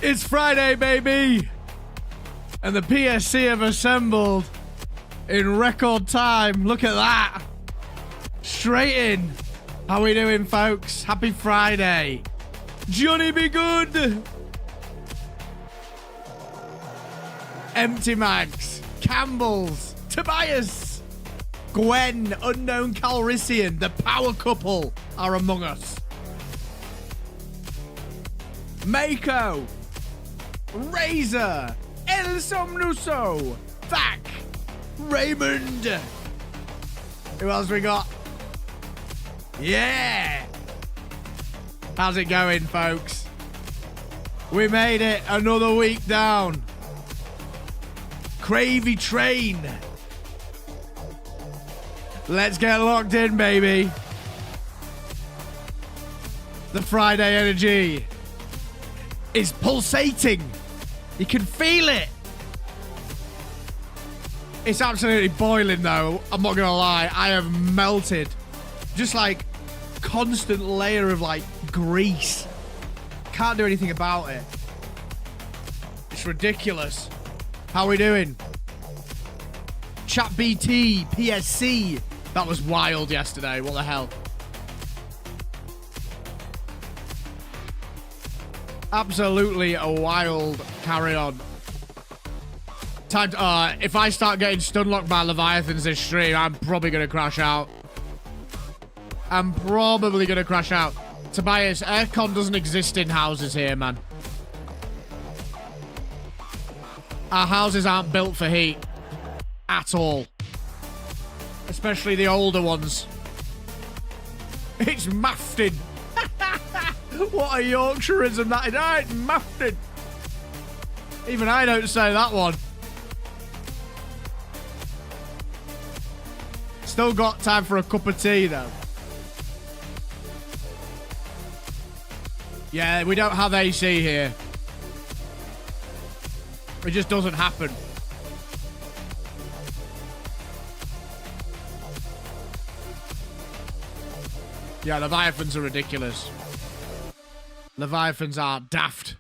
It's Friday, baby! And the PSC have assembled in record time. Look at that. Straight in. How we doing, folks? Happy Friday. Johnny be good. Empty Mags. Campbell's. Tobias. Gwen. Unknown Calrissian. The power couple are among us. Mako. Razor. El Somnuso. Thack. Raymond. Who else we got? Yeah. How's it going, folks? We made it another week down. Cravey train. Let's get locked in, baby. The Friday energy is pulsating. You can feel it. It's absolutely boiling, though. I'm not gonna lie. I have melted. Just like constant layer of like grease. Can't do anything about it. It's ridiculous. How are we doing? Chat BT, PSC. That was wild yesterday. What the hell? Absolutely a wild carry on. Time to, if I start getting stunlocked by Leviathans this stream, I'm probably going to crash out. I'm probably going to crash out. Tobias, aircon doesn't exist in houses here, man. Our houses aren't built for heat. At all. Especially the older ones. It's mafted. What a Yorkshireism that is. Oh, it's mafted. Even I don't say that one. Still got time for a cup of tea, though. Yeah, we don't have AC here. It just doesn't happen. Yeah, Leviathans are ridiculous. Leviathans are daft.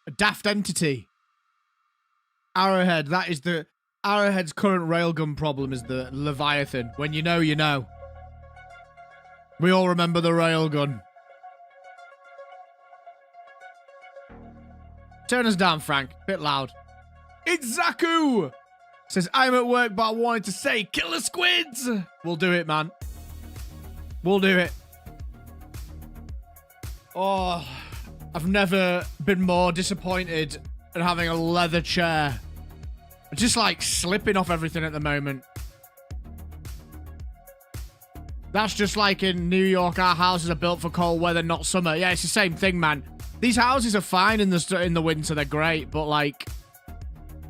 A daft entity. Arrowhead, that is the... Arrowhead's current railgun problem is the Leviathan. When you know, you know. We all remember the railgun. Turn us down, Frank. Bit loud. It's Zaku! Says, I'm at work, but I wanted to say, kill the squids! We'll do it, man. We'll do it. Oh, I've never been more disappointed at having a leather chair. Just like slipping off everything at the moment. That's just like in New York, our houses are built for cold weather, not summer. Yeah, it's the same thing, man. These houses are fine in the winter, they're great, but like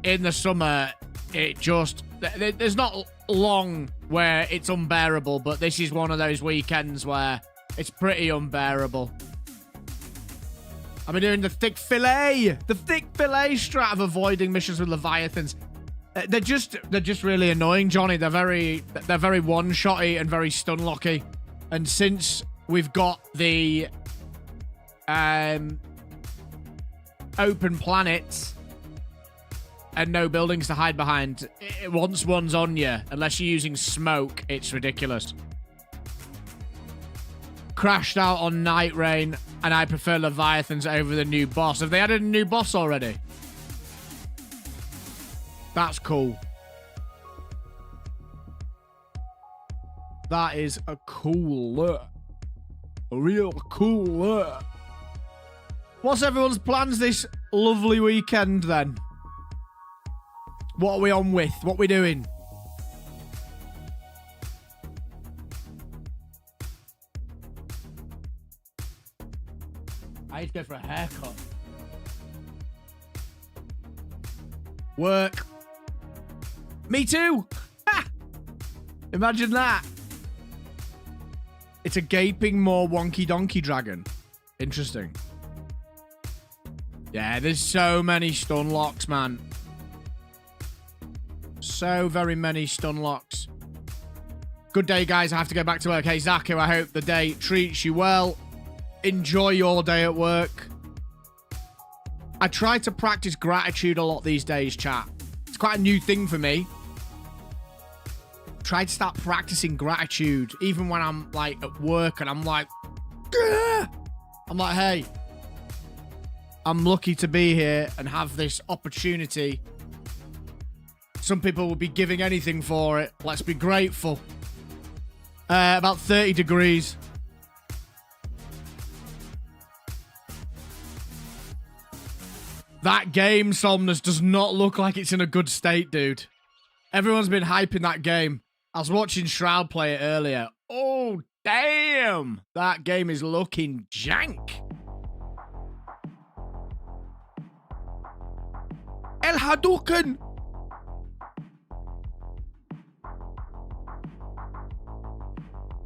in the summer, it just... There's not long where it's unbearable, but this is one of those weekends where it's pretty unbearable. I've been doing the thick fillet strat of avoiding missions with Leviathans. They're just really annoying, Johnny. They're very one-shotty and very stun-locky. And since we've got the open planets and no buildings to hide behind, once one's on you, unless you're using smoke, it's ridiculous. Crashed out on Night Rain, and I prefer Leviathans over the new boss. Have they added a new boss already? That's cool. That is a cool look. A real cool look. What's everyone's plans this lovely weekend, then? What are we on with? What are we doing? I need to go for a haircut. Work. Me too. Ha! Imagine that. It's a gaping, more wonky donkey dragon. Interesting. Yeah, there's so many stun locks, man. So very many stun locks. Good day, guys. I have to go back to work. Hey, Zaku, I hope the day treats you well. Enjoy your day at work. I try to practice gratitude a lot these days, chat. It's quite a new thing for me. Try to start practicing gratitude, even when I'm like at work and I'm like, Gah! I'm like, hey, I'm lucky to be here and have this opportunity. Some people will be giving anything for it. Let's be grateful. About 30 degrees. That game, Somnus, does not look like it's in a good state, dude. Everyone's been hyping that game. I was watching Shroud play it earlier. Oh, damn. That game is looking jank. El Hadouken.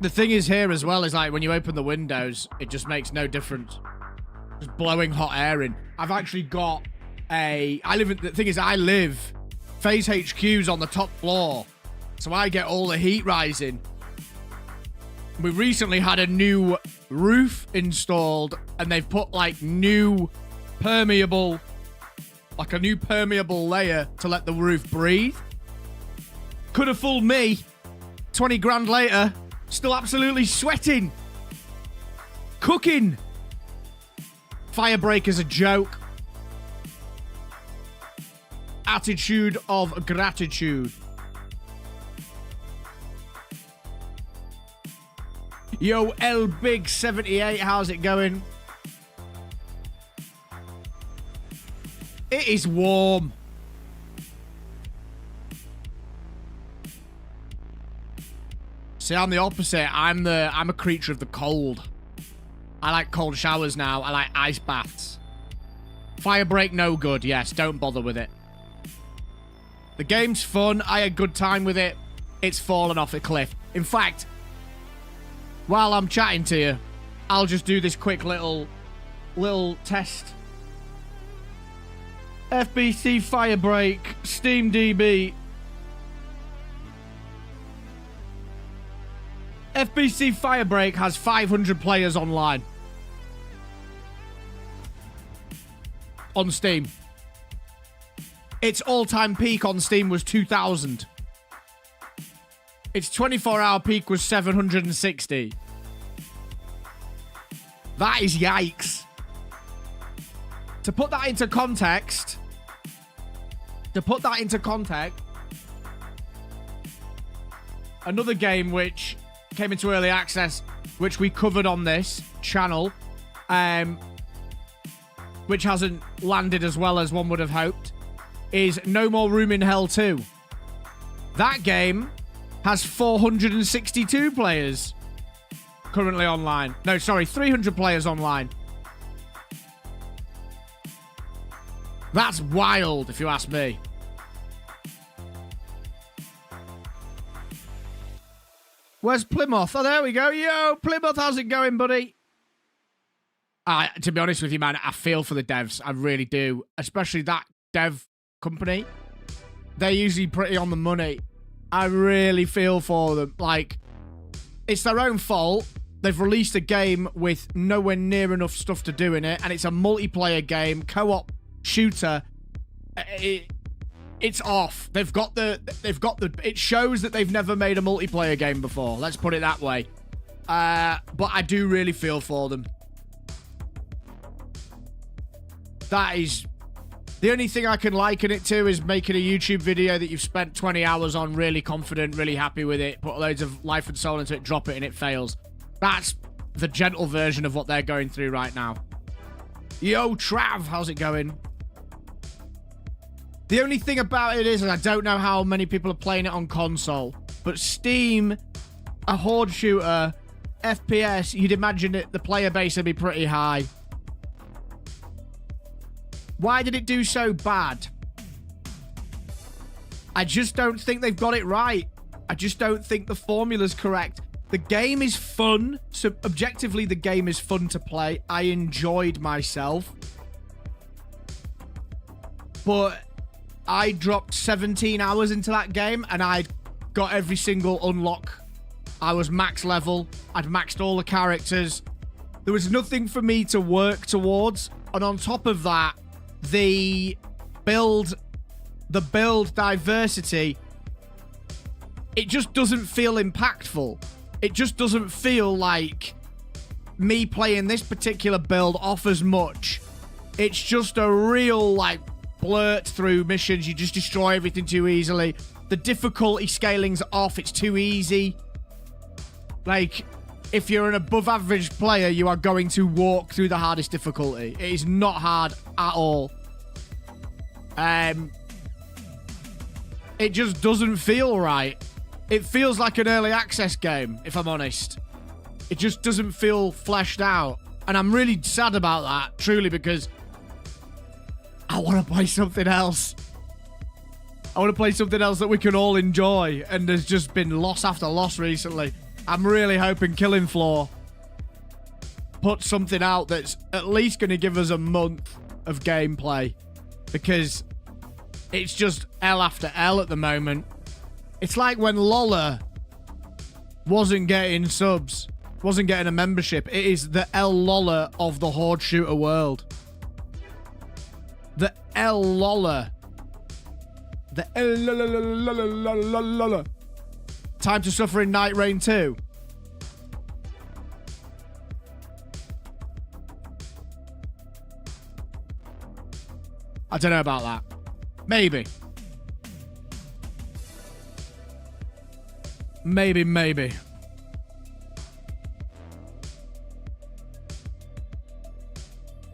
The thing is here as well is like when you open the windows, it just makes no difference. Just blowing hot air in. I've actually got the thing is I live, Phase HQ's on the top floor. So I get all the heat rising. We recently had a new roof installed and they've put like new permeable, like a new permeable layer to let the roof breathe. Could have fooled me. 20 grand later, still absolutely sweating. Cooking. Firebreaker's a joke. Attitude of gratitude. Yo, L Big 78, how's it going? It is warm. See, I'm the opposite. I'm a creature of the cold. I like cold showers now. I like ice baths. Firebreak, no good. Yes, don't bother with it. The game's fun. I had a good time with it. It's fallen off a cliff. In fact, while I'm chatting to you, I'll just do this quick little test. FBC Firebreak, Steam DB. FBC Firebreak has 500 players online. On Steam. Its all-time peak on Steam was 2,000. Its 24-hour peak was 760. That is yikes. To put that into context, another game which came into early access, which we covered on this channel, which hasn't landed as well as one would have hoped, is No More Room in Hell 2. That game has 462 players currently online. No, sorry, 300 players online. That's wild, if you ask me. Where's Plymouth? Oh, there we go. Yo, Plymouth, how's it going, buddy? To be honest with you, man, I feel for the devs. I really do. Especially that dev company. They're usually pretty on the money. I really feel for them. Like, it's their own fault. They've released a game with nowhere near enough stuff to do in it, and it's a multiplayer game, co-op shooter. It's off. It shows that they've never made a multiplayer game before. Let's put it that way. But I do really feel for them. That is the only thing I can liken it to, is making a YouTube video that you've spent 20 hours on, really confident, really happy with it, put loads of life and soul into it, drop it, and it fails. That's the gentle version of what they're going through right now. Yo, Trav, how's it going? The only thing about it is, I don't know how many people are playing it on console, but Steam, a horde shooter, FPS, you'd imagine it, the player base would be pretty high. Why did it do so bad? I just don't think they've got it right. I just don't think the formula's correct. The game is fun. So objectively, the game is fun to play. I enjoyed myself. But I dropped 17 hours into that game and I'd got every single unlock. I was max level. I'd maxed all the characters. There was nothing for me to work towards. And on top of that, the build diversity, it just doesn't feel impactful. It just doesn't feel like me playing this particular build offers much. It's just a real, like, blurt through missions. You just destroy everything too easily. The difficulty scaling's off. It's too easy. Like, if you're an above average player, you are going to walk through the hardest difficulty. It is not hard at all. It just doesn't feel right. It feels like an early access game, if I'm honest. It just doesn't feel fleshed out. And I'm really sad about that, truly, because I want to play something else. I want to play something else that we can all enjoy. And there's just been loss after loss recently. I'm really hoping Killing Floor puts something out that's at least going to give us a month of gameplay. Because it's just L after L at the moment. It's like when Lola wasn't getting subs, wasn't getting a membership. It is the L Lola of the Horde shooter world. The L Lola. The L Lola. Time to Suffer in Night Rain 2. I don't know about that. Maybe. Maybe.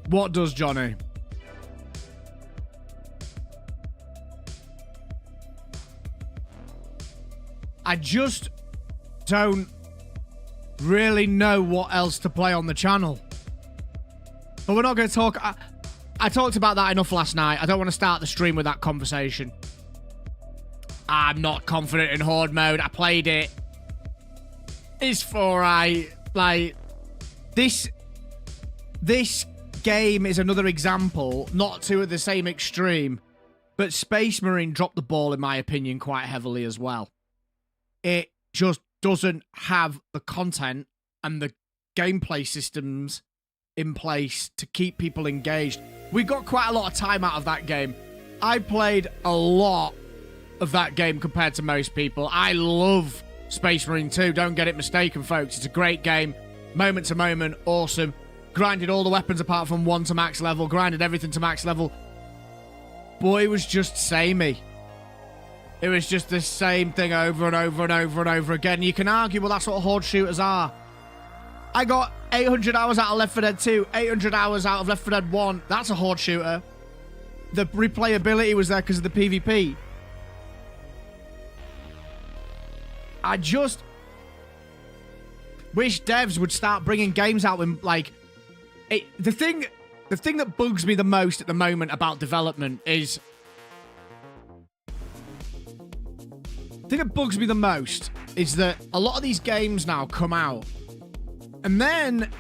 What does Johnny? I just don't really know what else to play on the channel. But we're not going to talk... I talked about that enough last night. I don't want to start the stream with that conversation. I'm not confident in Horde mode. I played it. It's alright. Like, this game is another example, not to the same extreme, but Space Marine dropped the ball, in my opinion, quite heavily as well. It just doesn't have the content and the gameplay systems in place to keep people engaged. We got quite a lot of time out of that game. I played a lot of that game compared to most people. I love Space Marine 2. Don't get it mistaken, folks. It's a great game. Moment to moment, awesome. Grinded all the weapons apart from one to max level. Grinded everything to max level. Boy, it was just samey. It was just the same thing over and over and over and over again. You can argue, well, that's what Horde shooters are. I got 800 hours out of Left 4 Dead 2, 800 hours out of Left 4 Dead 1. That's a Horde shooter. The replayability was there because of the PvP. I just wish devs would start bringing games out with, like... The thing that bugs me the most at the moment about development is... The thing that bugs me the most is that a lot of these games now come out, and then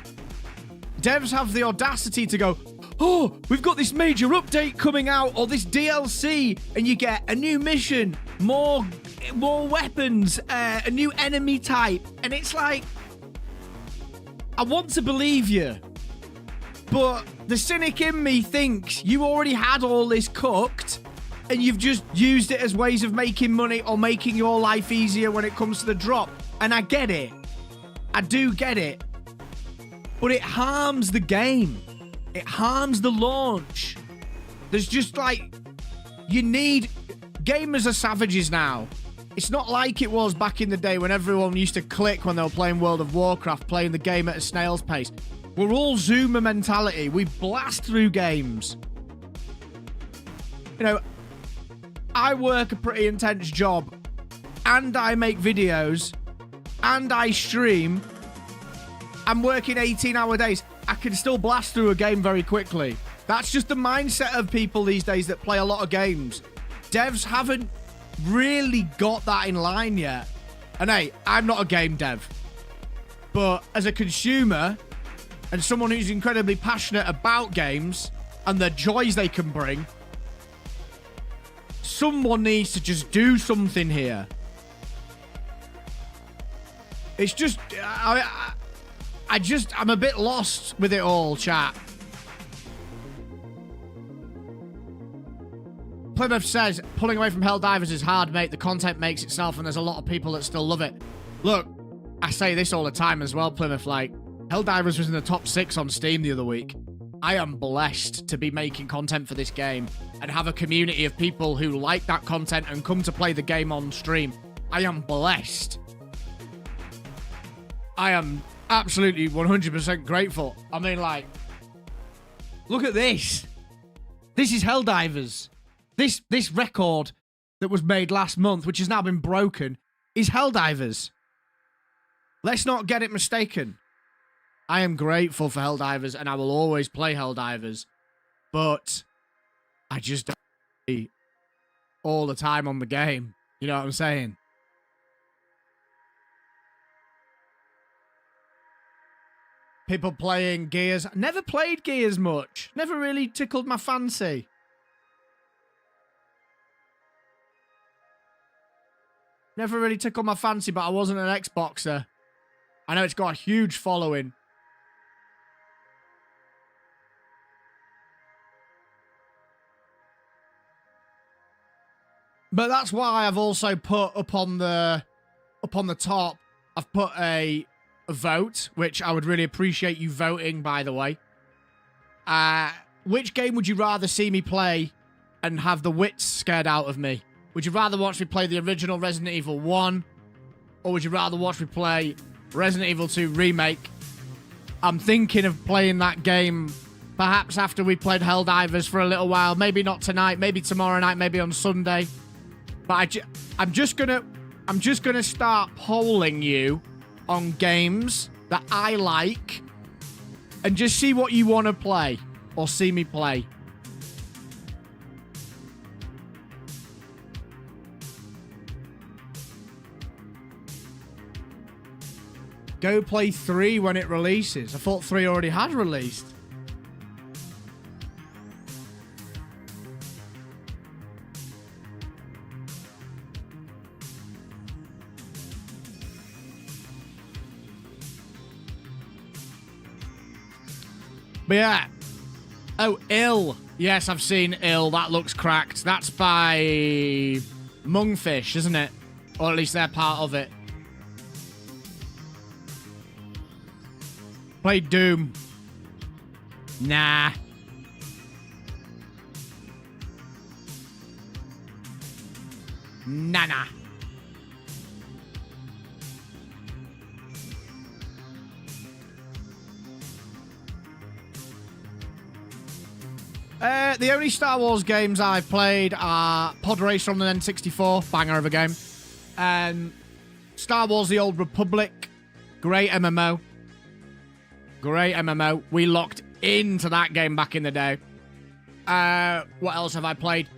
devs have the audacity to go, oh, we've got this major update coming out, or this DLC, and you get a new mission, more weapons, a new enemy type, and it's like, I want to believe you, but the cynic in me thinks you already had all this cooked, and you've just used it as ways of making money or making your life easier when it comes to the drop. And I get it. I do get it. But it harms the game. It harms the launch. There's just like... You need... Gamers are savages now. It's not like it was back in the day when everyone used to click when they were playing World of Warcraft, playing the game at a snail's pace. We're all Zoomer mentality. We blast through games. You know... I work a pretty intense job, and I make videos, and I stream. I'm working 18-hour days. I can still blast through a game very quickly. That's just the mindset of people these days that play a lot of games. Devs haven't really got that in line yet. And hey, I'm not a game dev. But as a consumer, and someone who's incredibly passionate about games, and the joys they can bring... Someone needs to just do something here. It's just... I'm a bit lost with it all, chat. Plymouth says, pulling away from Helldivers is hard, mate. The content makes itself, and there's a lot of people that still love it. Look, I say this all the time as well, Plymouth. Like, Helldivers was in the top 6 on Steam the other week. I am blessed to be making content for this game and have a community of people who like that content and come to play the game on stream. I am blessed. I am absolutely 100% grateful. I mean, like, look at this. This is Helldivers. This record that was made last month, which has now been broken, is Helldivers. Let's not get it mistaken. I am grateful for Helldivers, and I will always play Helldivers. But I just don't play all the time on the game. You know what I'm saying? People playing Gears. Never played Gears much. Never really tickled my fancy. Never really tickled my fancy, but I wasn't an Xboxer. I know it's got a huge following. But that's why I've also put up on the top, I've put a vote, which I would really appreciate you voting, by the way. Which game would you rather see me play and have the wits scared out of me? Would you rather watch me play the original Resident Evil 1? Or would you rather watch me play Resident Evil 2 Remake? I'm thinking of playing that game perhaps after we played Helldivers for a little while. Maybe not tonight, maybe tomorrow night, maybe on Sunday. But I'm just gonna start polling you on games that I like and just see what you want to play or see me play. Go play 3 when it releases. I thought 3 already had released. But yeah. Oh, Ill. Yes, I've seen Ill. That looks cracked. That's by Mungfish, isn't it? Or at least they're part of it. Play Doom. Nah. Nah. The only Star Wars games I've played are Pod Racer on the N64, banger of a game. Star Wars The Old Republic, great MMO. Great MMO. We locked into that game back in the day. What else have I played?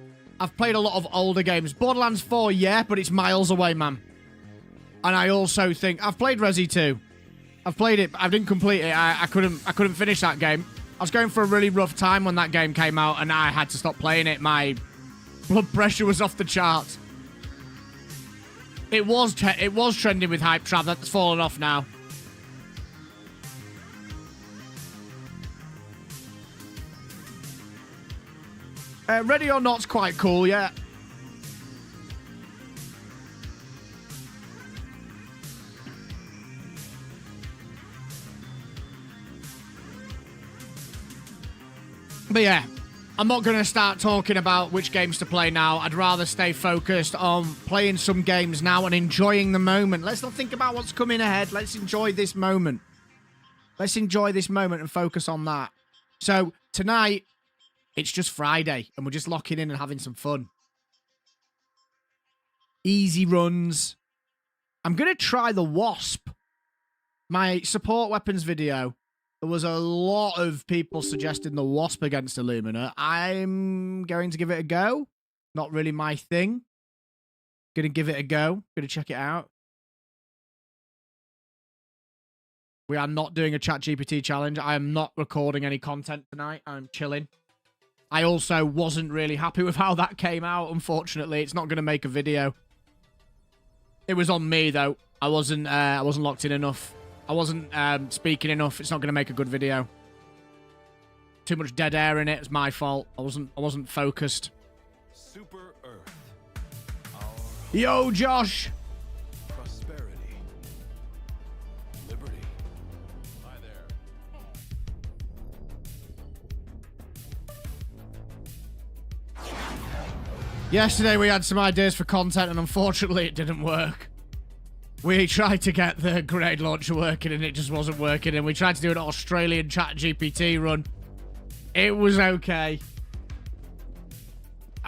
I've played a lot of older games. Borderlands 4, yeah, but it's miles away, man. And I also think I've played Resi 2. I've played it, but I didn't complete it. I couldn't finish that game. I was going for a really rough time when that game came out, and I had to stop playing it. My blood pressure was off the charts. It was trending with Hype Trap. That's fallen off now. Ready or Not's quite cool, yeah. But yeah, I'm not going to start talking about which games to play now. I'd rather stay focused on playing some games now and enjoying the moment. Let's not think about what's coming ahead. Let's enjoy this moment. Let's enjoy this moment and focus on that. So tonight, it's just Friday, and we're just locking in and having some fun. Easy runs. I'm going to try the Wasp. My support weapons video. There was a lot of people suggesting the Wasp against Illuminate. I'm going to give it a go. Not really my thing. Going to give it a go. Going to check it out. We are not doing a ChatGPT challenge. I am not recording any content tonight. I'm chilling. I also wasn't really happy with how that came out, unfortunately. It's not going to make a video. It was on me, though. I wasn't locked in enough. I wasn't speaking enough. It's not going to make a good video. Too much dead air in it. It's my fault. I wasn't focused. Super Earth. Yo, Josh. Prosperity. Liberty. Hi there. Yesterday we had some ideas for content and unfortunately it didn't work. We tried to get the grenade launcher working and it just wasn't working, and we tried to do an Australian ChatGPT run. It was okay.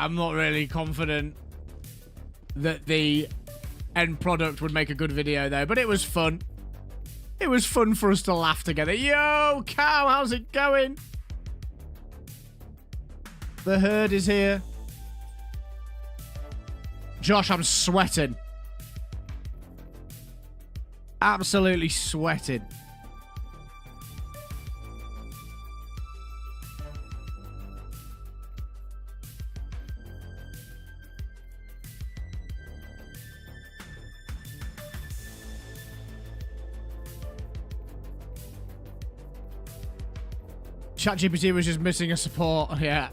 I'm not really confident that the end product would make a good video though, but it was fun. It was fun for us to laugh together. Yo, Cow, how's it going? The herd is here. Josh, I'm sweating. Absolutely sweating. ChatGPT was just missing a support, yeah.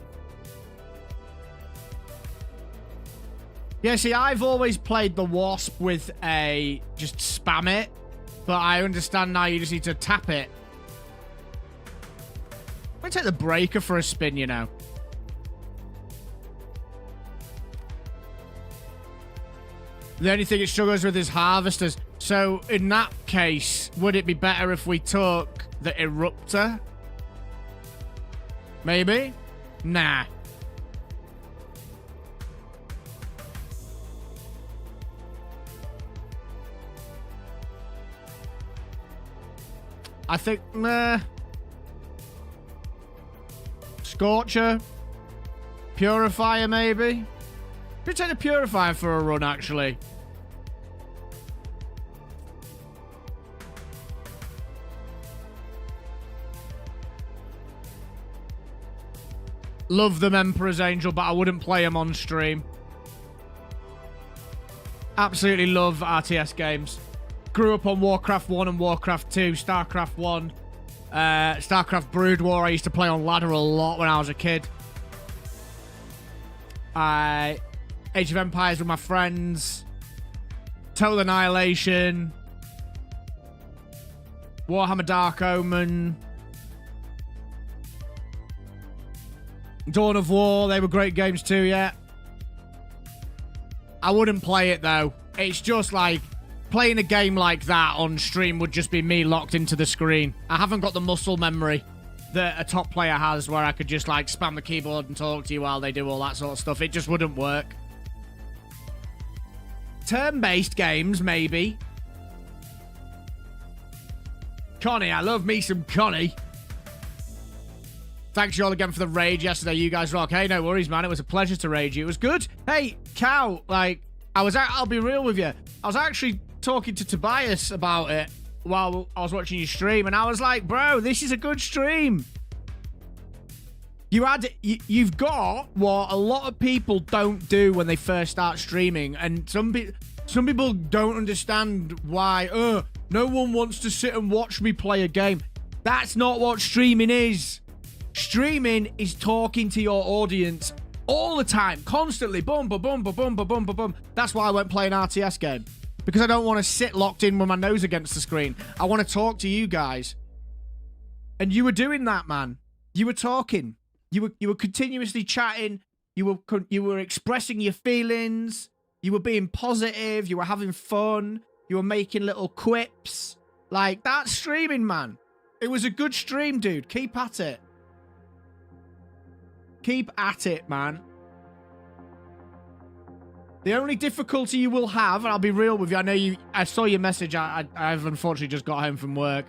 Yeah, see, I've always played the Wasp with a just spam it, but I understand now you just need to tap it. I'm gonna take the breaker for a spin, you know. The only thing it struggles with is harvesters. So in that case, would it be better if we took the Eruptor? Maybe? Nah. I think, nah. Scorcher. Purifier, maybe? Could take the Purifier for a run, actually. Love them, Emperor's Angel, but I wouldn't play them on stream. Absolutely love RTS games. Grew up on Warcraft 1 and Warcraft 2, StarCraft 1, StarCraft Brood War. I used to play on ladder a lot when I was a kid. Age of Empires with my friends. Total Annihilation. Warhammer Dark Omen. Dawn of War, they were great games too, yeah. I wouldn't play it though. It's just like, playing a game like that on stream would just be me locked into the screen. I haven't got the muscle memory that a top player has where I could just like spam the keyboard and talk to you while they do all that sort of stuff. It just wouldn't work. Turn-based games, maybe. Connie, I love me some Connie. Thanks you all again for the raid yesterday. You guys rock. Hey, no worries, man. It was a pleasure to raid you. It was good. Hey, Cow, like, I'll be real with you. I was actually talking to Tobias about it while I was watching your stream, and I was like, bro, this is a good stream. You've got what a lot of people don't do when they first start streaming, and some people don't understand why, no one wants to sit and watch me play a game. That's not what streaming is. Streaming is talking to your audience all the time, constantly. Boom, boom, boom, boom, boom, boom, boom, boom. That's why I won't play an RTS game. Because I don't want to sit locked in with my nose against the screen. I want to talk to you guys. And you were doing that, man. You were talking. You were continuously chatting. You were expressing your feelings. You were being positive. You were having fun. You were making little quips. Like, that's streaming, man. It was a good stream, dude. Keep at it. Keep at it, man. The only difficulty you will have, and I'll be real with you, I saw your message. I've unfortunately just got home from work.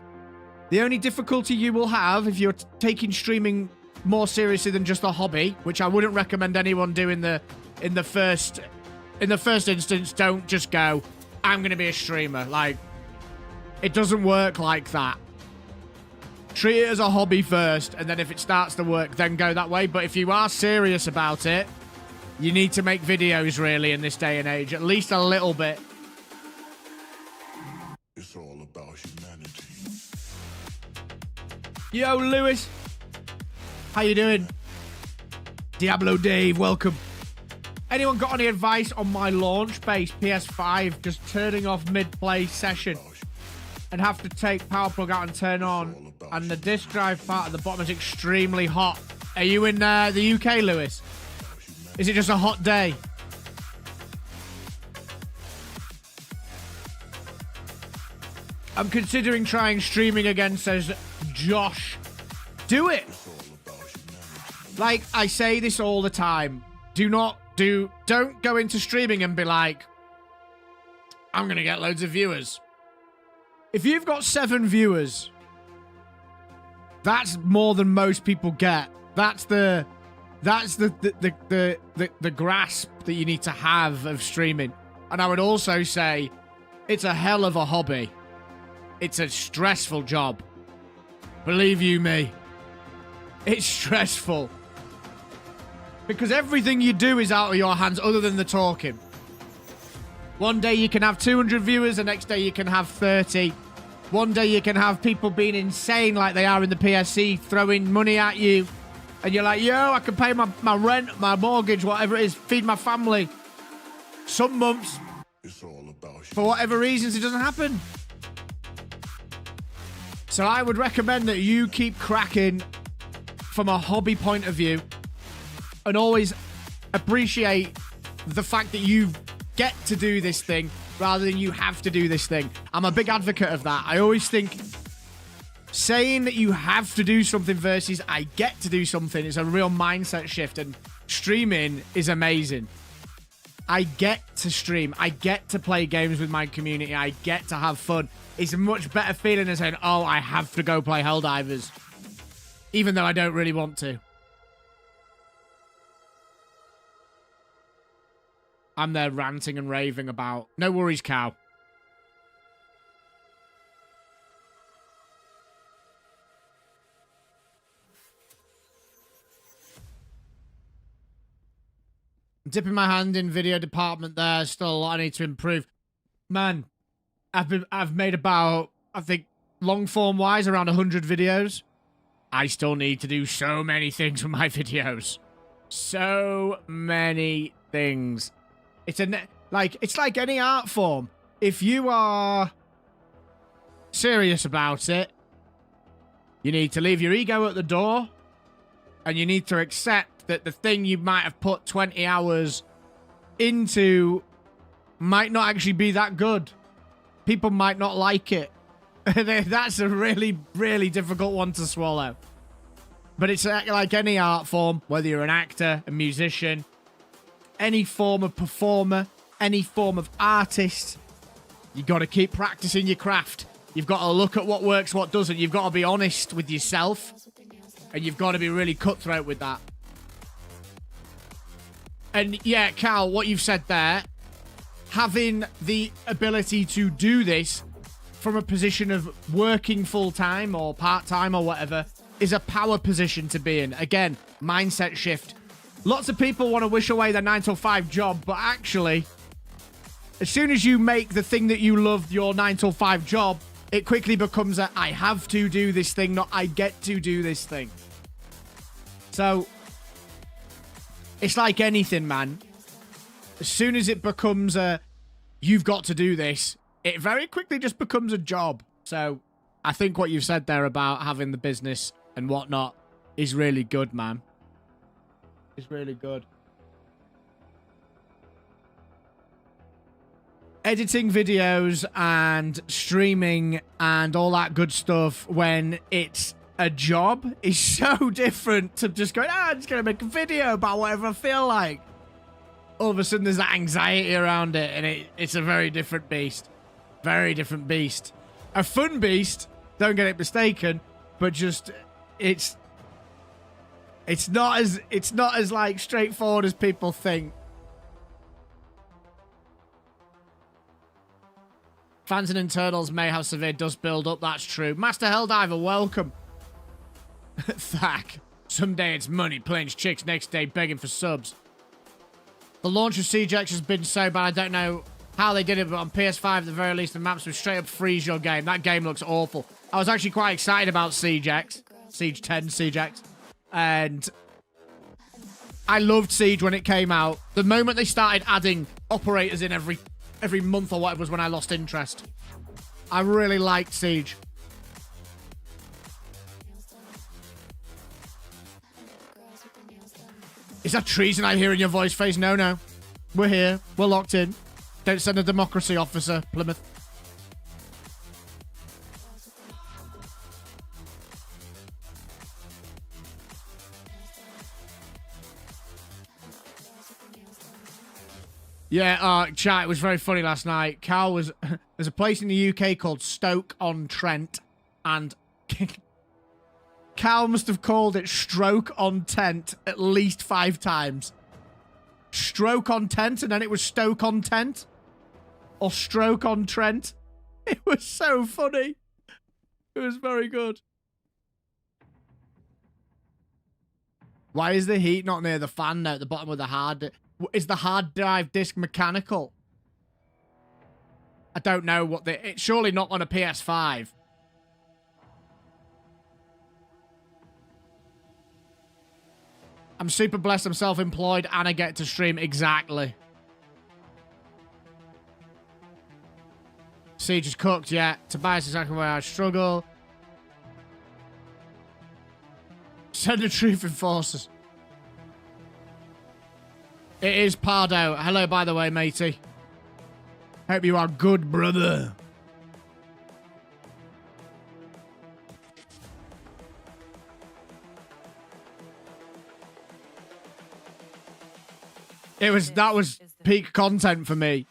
The only difficulty you will have if you're taking streaming more seriously than just a hobby, which I wouldn't recommend anyone do in the first instance, don't just go, I'm going to be a streamer. Like, it doesn't work like that. Treat it as a hobby first, and then if it starts to work, then go that way. But if you are serious about it, you need to make videos, really, in this day and age. At least a little bit. It's all about humanity. Yo, Lewis. How you doing? Diablo Dave, welcome. Anyone got any advice on my launch-based PS5 just turning off mid-play session and have to take power plug out and turn on, and the disk drive part at the bottom is extremely hot? Are you in the UK, Lewis? Is it just a hot day? I'm considering trying streaming again, says Josh. Do it. Like, I say this all the time. Don't go into streaming and be like, I'm going to get loads of viewers. If you've got 7 viewers, that's more than most people get. That's the grasp that you need to have of streaming. And I would also say it's a hell of a hobby. It's a stressful job. Believe you me. It's stressful. Because everything you do is out of your hands other than the talking. One day you can have 200 viewers, the next day you can have 30. One day you can have people being insane like they are in the PSC, throwing money at you. And you're like, yo, I can pay my rent, my mortgage, whatever it is, feed my family. Some months, It's all about for whatever reasons, it doesn't happen. So I would recommend that you keep cracking from a hobby point of view and always appreciate the fact that you get to do this thing rather than you have to do this thing. I'm a big advocate of that. I always think saying that you have to do something versus I get to do something is a real mindset shift, and streaming is amazing. I get to stream. I get to play games with my community. I get to have fun. It's a much better feeling than saying, oh, I have to go play Helldivers, even though I don't really want to. I'm there ranting and raving about. No worries, cow. Dipping my hand in video department there. Still a lot I need to improve. Man, I've made about, I think, long form wise, around 100 videos. I still need to do so many things with my videos. So many things. It's like any art form. If you are serious about it, you need to leave your ego at the door, and you need to accept that the thing you might have put 20 hours into might not actually be that good. People might not like it. That's a really, really difficult one to swallow. But it's like any art form, whether you're an actor, a musician, any form of performer, any form of artist, you've got to keep practicing your craft. You've got to look at what works, what doesn't. You've got to be honest with yourself, and you've got to be really cutthroat with that. And yeah, Cal, what you've said there, having the ability to do this from a position of working full-time or part-time or whatever is a power position to be in. Again, mindset shift. Lots of people want to wish away their 9-to-5 job, but actually, as soon as you make the thing that you love your 9-to-5 job, it quickly becomes a I have to do this thing, not I get to do this thing. So, it's like anything, man. As soon as it becomes a you've got to do this, it very quickly just becomes a job. So, I think what you've said there about having the business and whatnot is really good, man. It's really good. Editing videos and streaming and all that good stuff when it's a job is so different to just going, I'm just going to make a video about whatever I feel like. All of a sudden there's that anxiety around it, and it's a very different beast. Very different beast. A fun beast, don't get it mistaken, but just it's not as like straightforward as people think. Fans and internals may have severe dust build up, that's true. Master Helldiver, welcome. Thack. Someday it's money, planes, chicks, next day begging for subs. The launch of Siege X has been so bad, I don't know how they did it, but on PS5 at the very least, the maps would straight up freeze your game. That game looks awful. I was actually quite excited about Siege X. Siege 10, Siege X. And I loved Siege when it came out. The moment they started adding operators in every month or whatever was when I lost interest. I really liked Siege. Is that treason I hear in your voice, Face? No, no. We're here. We're locked in. Don't send a democracy officer, Plymouth. Yeah, chat, it was very funny last night. Cal was... There's a place in the UK called Stoke-on-Trent, and Cal must have called it Stroke-on-Tent at least 5 times. Stroke-on-Tent, and then it was Stoke-on-Tent? Or Stroke-on-Trent? It was so funny. It was very good. Why is the heat not near the fan now at the bottom of the hard... Is the hard drive disk mechanical? I don't know what the... It's surely not on a PS5. I'm super blessed I'm self-employed and I get to stream. Exactly. Siege is cooked, yeah. Tobias is exactly where I struggle. Send the truth enforcers. It is Pardo. Hello, by the way, matey. Hope you are good, brother. That was peak content for me.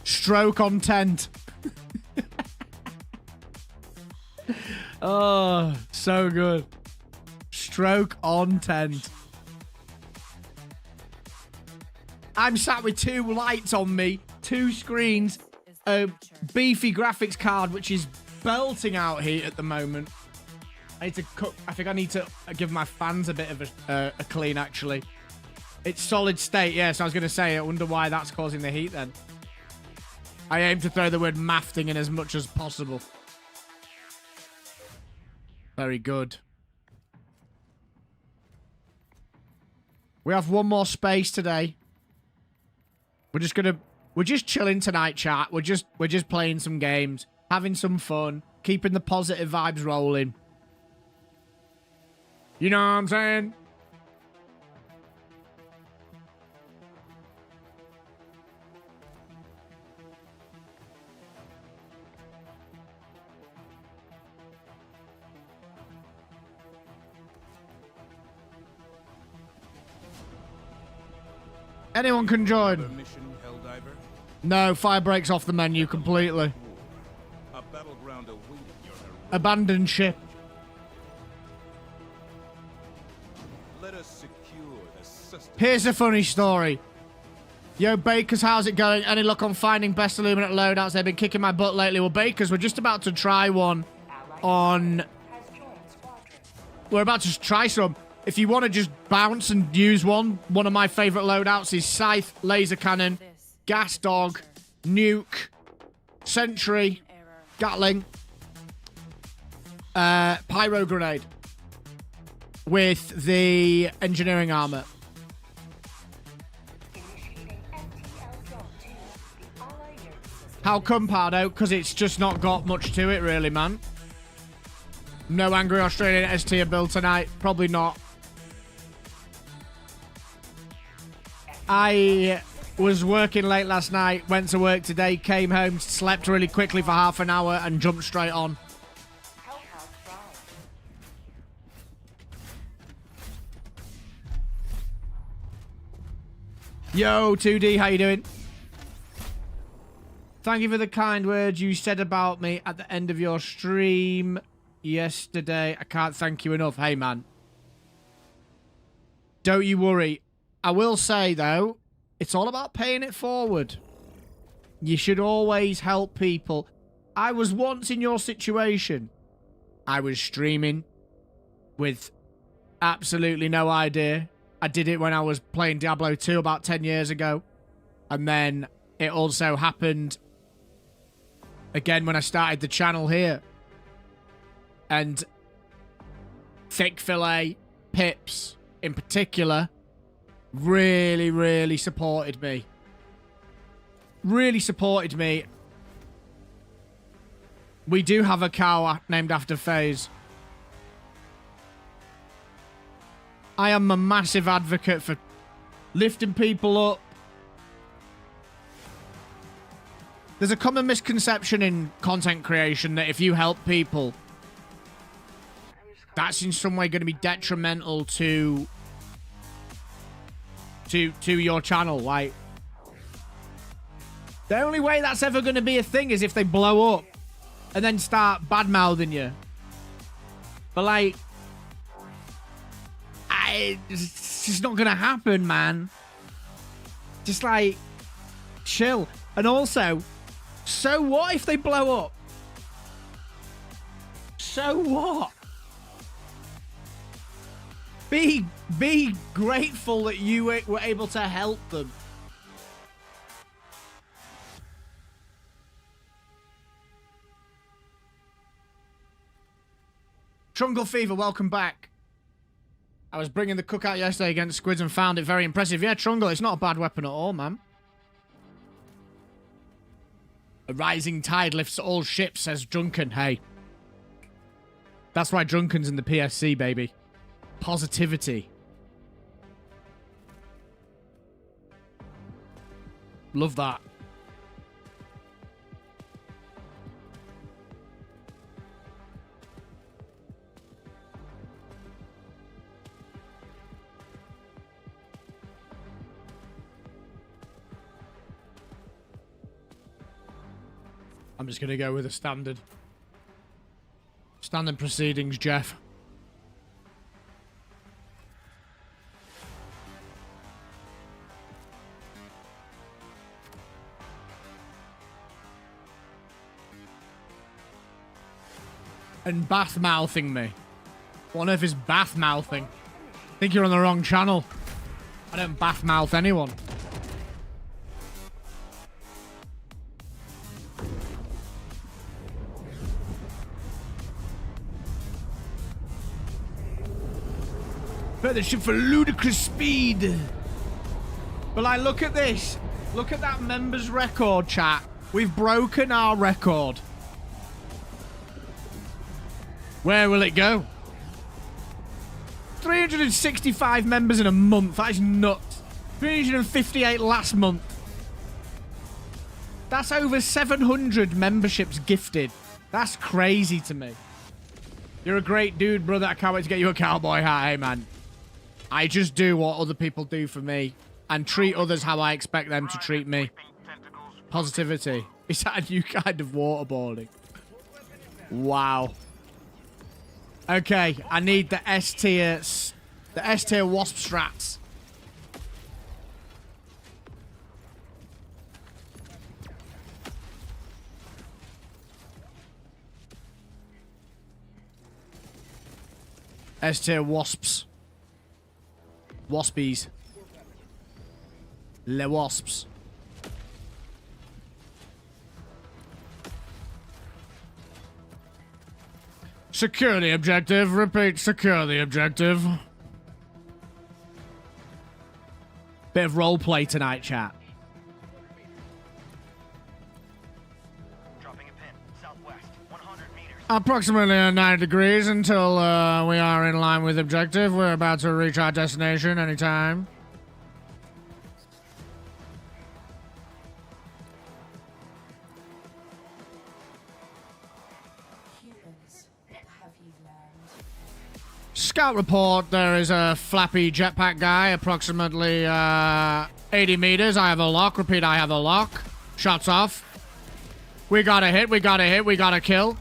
Stroke on tent. Oh, so good. Stroke on tent. I'm sat with 2 lights on me, 2 screens, a beefy graphics card, which is belting out heat at the moment. I need to cook. I think I need to give my fans a bit of a clean, actually. It's solid state, yeah, so I was going to say, I wonder why that's causing the heat then. I aim to throw the word mafting in as much as possible. Very good. We have one more space today. We're just chilling tonight, chat. We're just playing some games, having some fun, keeping the positive vibes rolling. You know what I'm saying? Anyone can join. Mission, Helldiver? No, fire breaks off the menu completely. A battleground awaiting your Abandoned ship. Let us secure the system. Here's a funny story. Yo, Bakers, how's it going? Any luck on finding best Illuminate loadouts? They've been kicking my butt lately. Well, Bakers, we're just about to try one on... We're about to try some. If you want to just bounce and use one of my favorite loadouts is Scythe, Laser Cannon, Gas Dog, Nuke, Sentry, Gatling, Pyro Grenade with the Engineering Armor. How come, Pardo? Because it's just not got much to it, really, man. No angry Australian S-tier build tonight. Probably not. I was working late last night, went to work today, came home, slept really quickly for half an hour, and jumped straight on. Yo, 2D, how you doing? Thank you for the kind words you said about me at the end of your stream yesterday. I can't thank you enough. Hey, man. Don't you worry. I will say, though, it's all about paying it forward. You should always help people. I was once in your situation. I was streaming with absolutely no idea. I did it when I was playing Diablo 2 about 10 years ago. And then it also happened again when I started the channel here. And Thick Fillet, Pips in particular, Really, really supported me. Really supported me. We do have a cow named after FaZe. I am a massive advocate for lifting people up. There's a common misconception in content creation that if you help people, that's in some way going to be detrimental to your channel. Like, the only way that's ever going to be a thing is if they blow up and then start bad-mouthing you. But, like, it's just not going to happen, man. Just, like, chill. And also, so what if they blow up? So what? Be grateful that you were able to help them. Trungle Fever, welcome back. I was bringing the cookout yesterday against squids and found it very impressive. Yeah, Trungle, it's not a bad weapon at all, man. A rising tide lifts all ships, says Drunken. Hey. That's why Drunken's in the PSC, baby. Positivity. Love that. I'm just going to go with a standard. Standard proceedings, Jeff. And bath-mouthing me. What on earth is bath-mouthing? I think you're on the wrong channel. I don't bath-mouth anyone. Bet the ship for ludicrous speed. But like, look at this. Look at that members record, chat. We've broken our record. Where will it go? 365 members in a month. That is nuts. 358 last month. That's over 700 memberships gifted. That's crazy to me. You're a great dude, brother. I can't wait to get you a cowboy hat, hey, man. I just do what other people do for me and treat others how I expect them to treat me. Positivity. Is that a new kind of waterboarding? Wow. Okay, I need the S tier wasp strats. S tier wasps. Waspies. Le wasps. Secure the objective. Repeat, secure the objective. Bit of roleplay tonight, chat. Dropping a pin, southwest, 100 meters. Approximately 9 degrees until we are in line with objective. We're about to reach our destination anytime. Scout report, there is a flappy jetpack guy, approximately 80 meters. I have a lock. Repeat, I have a lock. Shots off. We got a hit, we got a hit, we got a kill.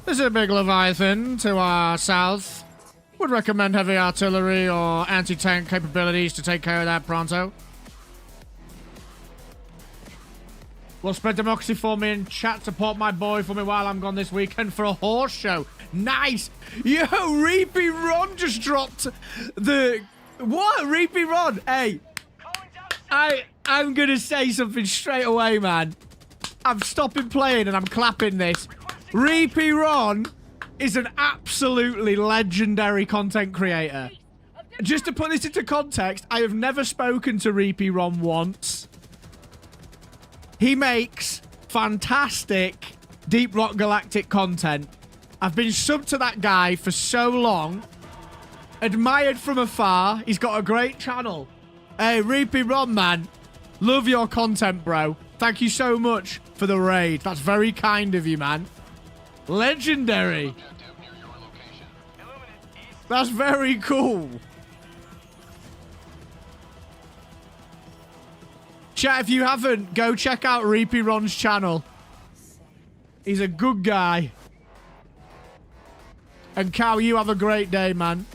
There's a big Leviathan to our south. Would recommend heavy artillery or anti-tank capabilities to take care of that pronto. Will spread democracy for me and chat support my boy for me while I'm gone this weekend for a horse show. Nice. Yo, Reapy Ron just dropped the... What? Reapy Ron? Hey. I'm going to say something straight away, man. I'm stopping playing and I'm clapping this. Reapy Ron is an absolutely legendary content creator. Just to put this into context, I have never spoken to Reapy Ron once. He makes fantastic Deep Rock Galactic content. I've been subbed to that guy for so long. Admired from afar. He's got a great channel. Hey, Reapy Ron, man. Love your content, bro. Thank you so much for the raid. That's very kind of you, man. Legendary. That's very cool. Chat, if you haven't, go check out Reapy Ron's channel. He's a good guy. And Cow, you have a great day, man.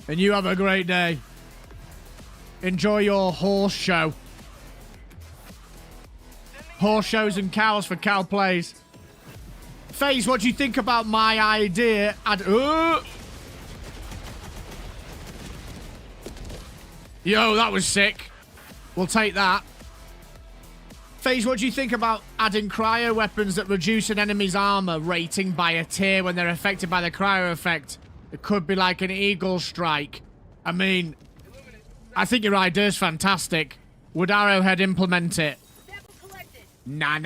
And you have a great day. Enjoy your horse show. Horse shows and cows for Cow Plays. FaZe, what do you think about my idea? Yo, that was sick. We'll take that. FaZe, what do you think about adding cryo weapons that reduce an enemy's armor rating by a tier when they're affected by the cryo effect? It could be like an eagle strike. I mean, I think your idea is fantastic. Would Arrowhead implement it? Nah.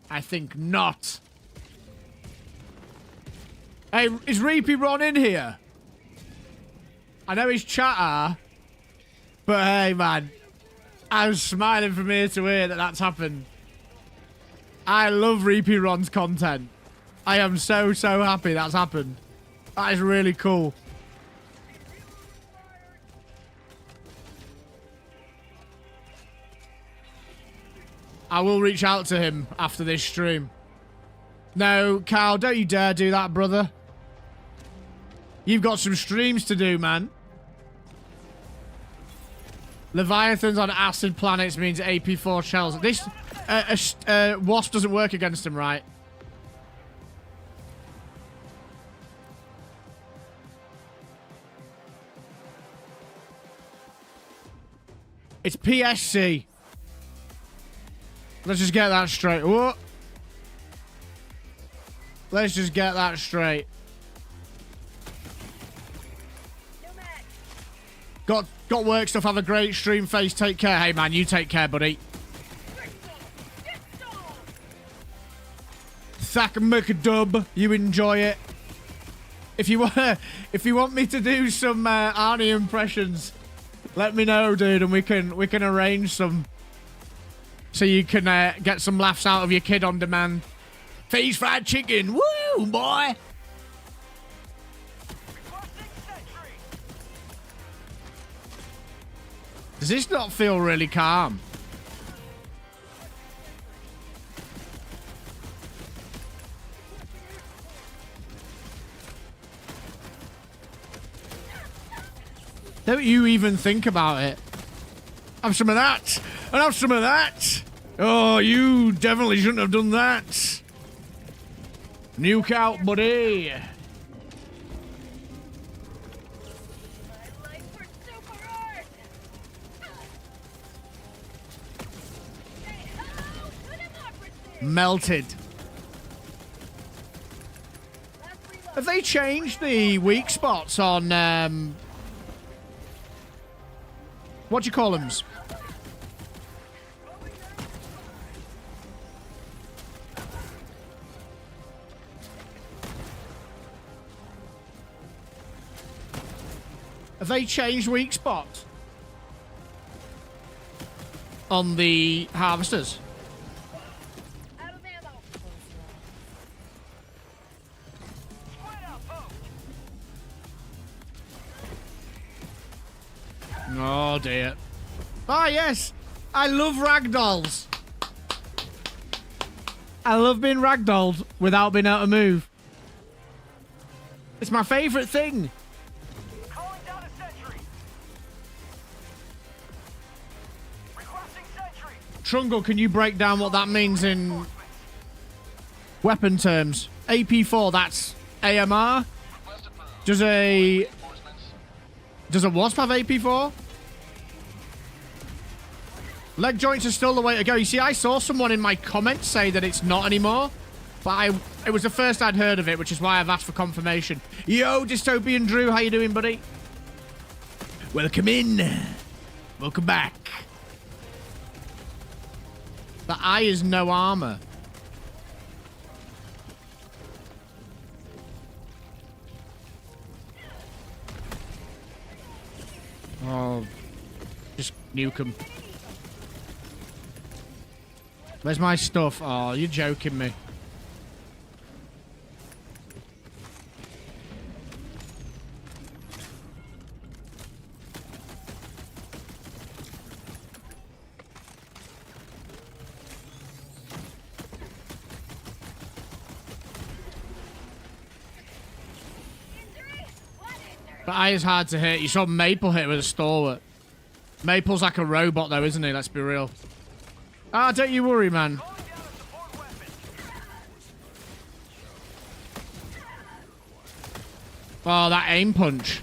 I think not. Hey, is Reapy Ron in here? I know he's chatter, but hey, man, I'm smiling from ear to ear that that's happened. I love Reapy Ron's content. I am so happy that's happened. That is really cool. I will reach out to him after this stream. No, Cal, don't you dare do that, brother. You've got some streams to do, man. Leviathans on acid planets means AP4 shells. This wasp doesn't work against him, right? It's PSC. Let's just get that straight. Whoa. Let's just get that straight. Got work stuff. Have a great stream, FaZe. Take care. Hey, man, you take care, buddy. Thack McDub. You enjoy it. If you want me to do some Arnie impressions, let me know, dude, and we can arrange some so you can get some laughs out of your kid on demand. FaZe fried chicken. Woo, boy. Does this not feel really calm? Don't you even think about it. Have some of that. And have some of that. Oh, you definitely shouldn't have done that. Nuke out, buddy. Melted. Have they changed the weak spots on what do you call them? Have they changed weak spots on the harvesters? Oh dear. Ah yes, I love ragdolls. I love being ragdolled without being able to move. It's my favourite thing. Calling down a sentry. Requesting sentry. Trungle, can you break down what that means in weapon terms? AP4, that's AMR. Does a wasp have AP4? Leg joints are still the way to go. You see, I saw someone in my comments say that it's not anymore. But it was the first I'd heard of it, which is why I've asked for confirmation. Yo, Dystopian Drew, how you doing, buddy? Welcome in. Welcome back. The eye is no armor. Oh, just nuke him. Where's my stuff? Oh, you're joking me. But eye is hard to hit. You saw Maple hit with a stalwart. Maple's like a robot though, isn't he? Let's be real. Ah, don't you worry, man. Oh, that aim punch.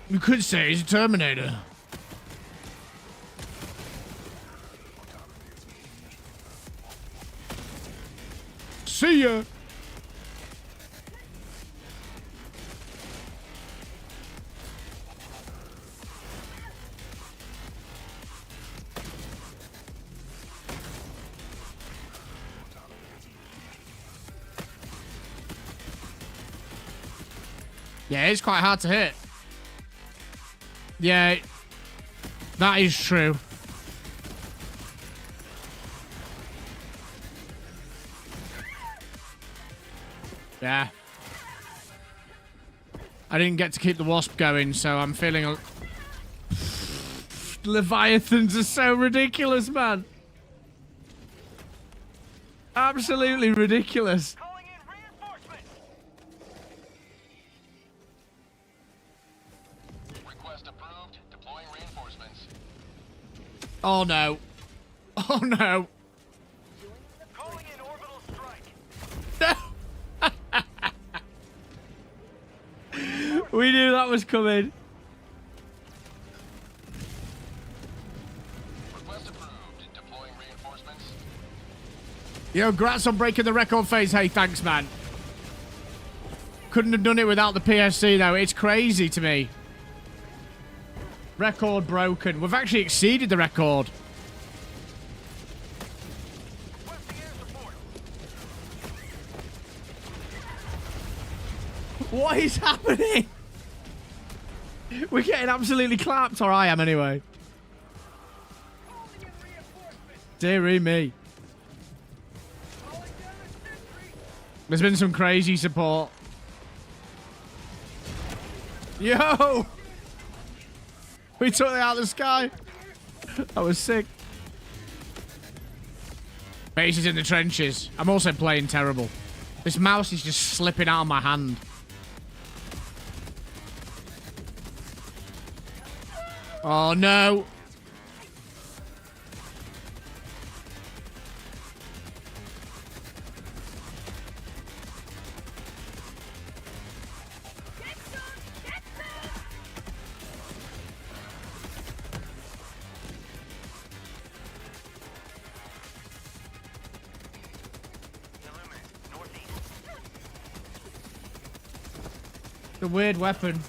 You could say he's a Terminator. See ya. Yeah, it's quite hard to hit. Yeah, that is true. Yeah. I didn't get to keep the wasp going, so I'm feeling... Leviathans are so ridiculous, man. Absolutely ridiculous. Calling in reinforcements. Request approved. Deploying reinforcements. Oh, no. Oh, no. Calling in orbital strike. No. We knew that was coming. Request approved. Deploying reinforcements. Yo, grats on breaking the record phase. Hey, thanks, man. Couldn't have done it without the PSC, though. It's crazy to me. Record broken. We've actually exceeded the record. Requesting air support. What is happening? We're getting absolutely clapped, or I am anyway. Calling in reinforcements. Dearie me. Calling down a sentry. There's been some crazy support. Yo! We took it out of the sky. That was sick. Base is in the trenches. I'm also playing terrible. This mouse is just slipping out of my hand. Oh, no. Illuminate. Northeast. The weird weapon.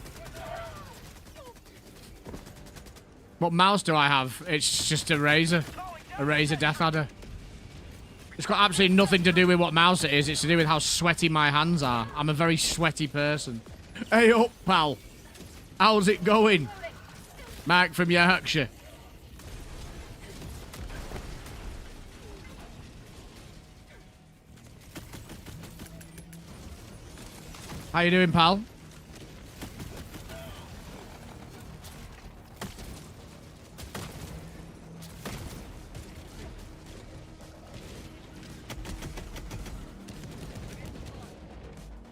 What mouse do I have? It's just a razor. A razor death adder. It's got absolutely nothing to do with what mouse it is. It's to do with how sweaty my hands are. I'm a very sweaty person. Hey up, pal. How's it going? Mark from Yorkshire. How you doing, pal?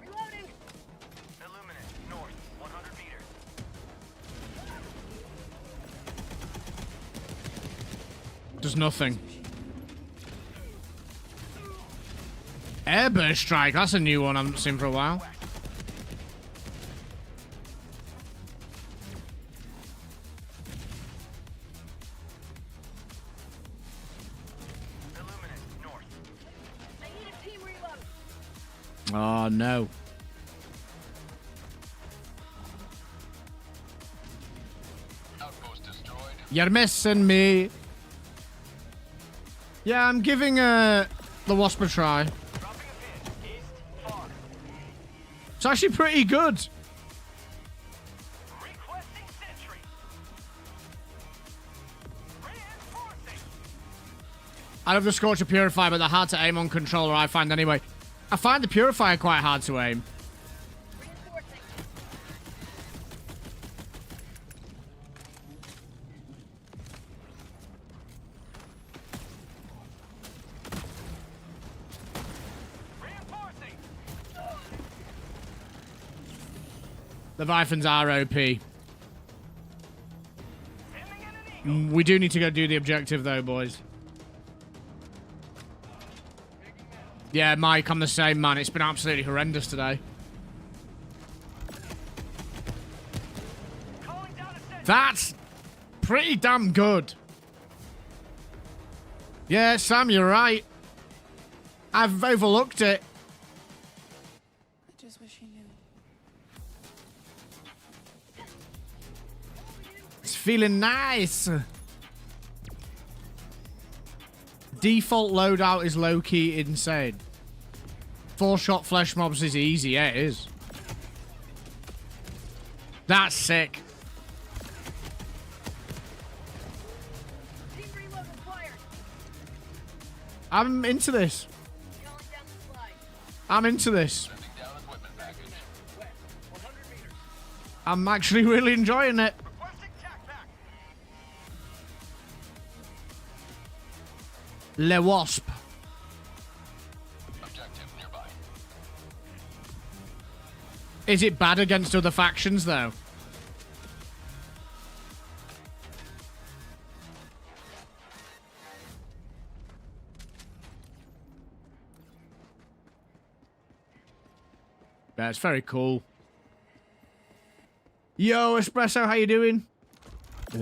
Reloading. Illuminate. North. 100 meters. Does nothing. Airburst strike. That's a new one I haven't seen for a while. Illuminate, north. I need a team reload. Oh, no. Outpost destroyed. You're missing me. Yeah, I'm giving the Wasp a try. Dropping a pin. East, far. It's actually pretty good. Requesting sentry. Reinforcing. I love the Scorcher Purifier, but they're hard to aim on controller, I find anyway. I find the Purifier quite hard to aim. Reinforcing. Reinforcing. Leviathans are OP. Sending in an eagle. We do need to go do the objective, though, boys. Yeah, Mike, I'm the same, man. It's been absolutely horrendous today. Calling down a sentry. That's pretty damn good. Yeah, Sam, you're right. I've overlooked it. I just wish he knew. It's feeling nice. Default loadout is low-key insane. 4-shot flesh mobs is easy. Yeah, it is. That's sick. Team reload required. I'm into this. Calling down the slide. I'm into this. Sending down equipment package. West, 100 meters. I'm actually really enjoying it. Requesting tac back. Le Wasp. Objective nearby. Is it bad against other factions, though? Yeah, it's very cool. Yo, Espresso, how you doing? Say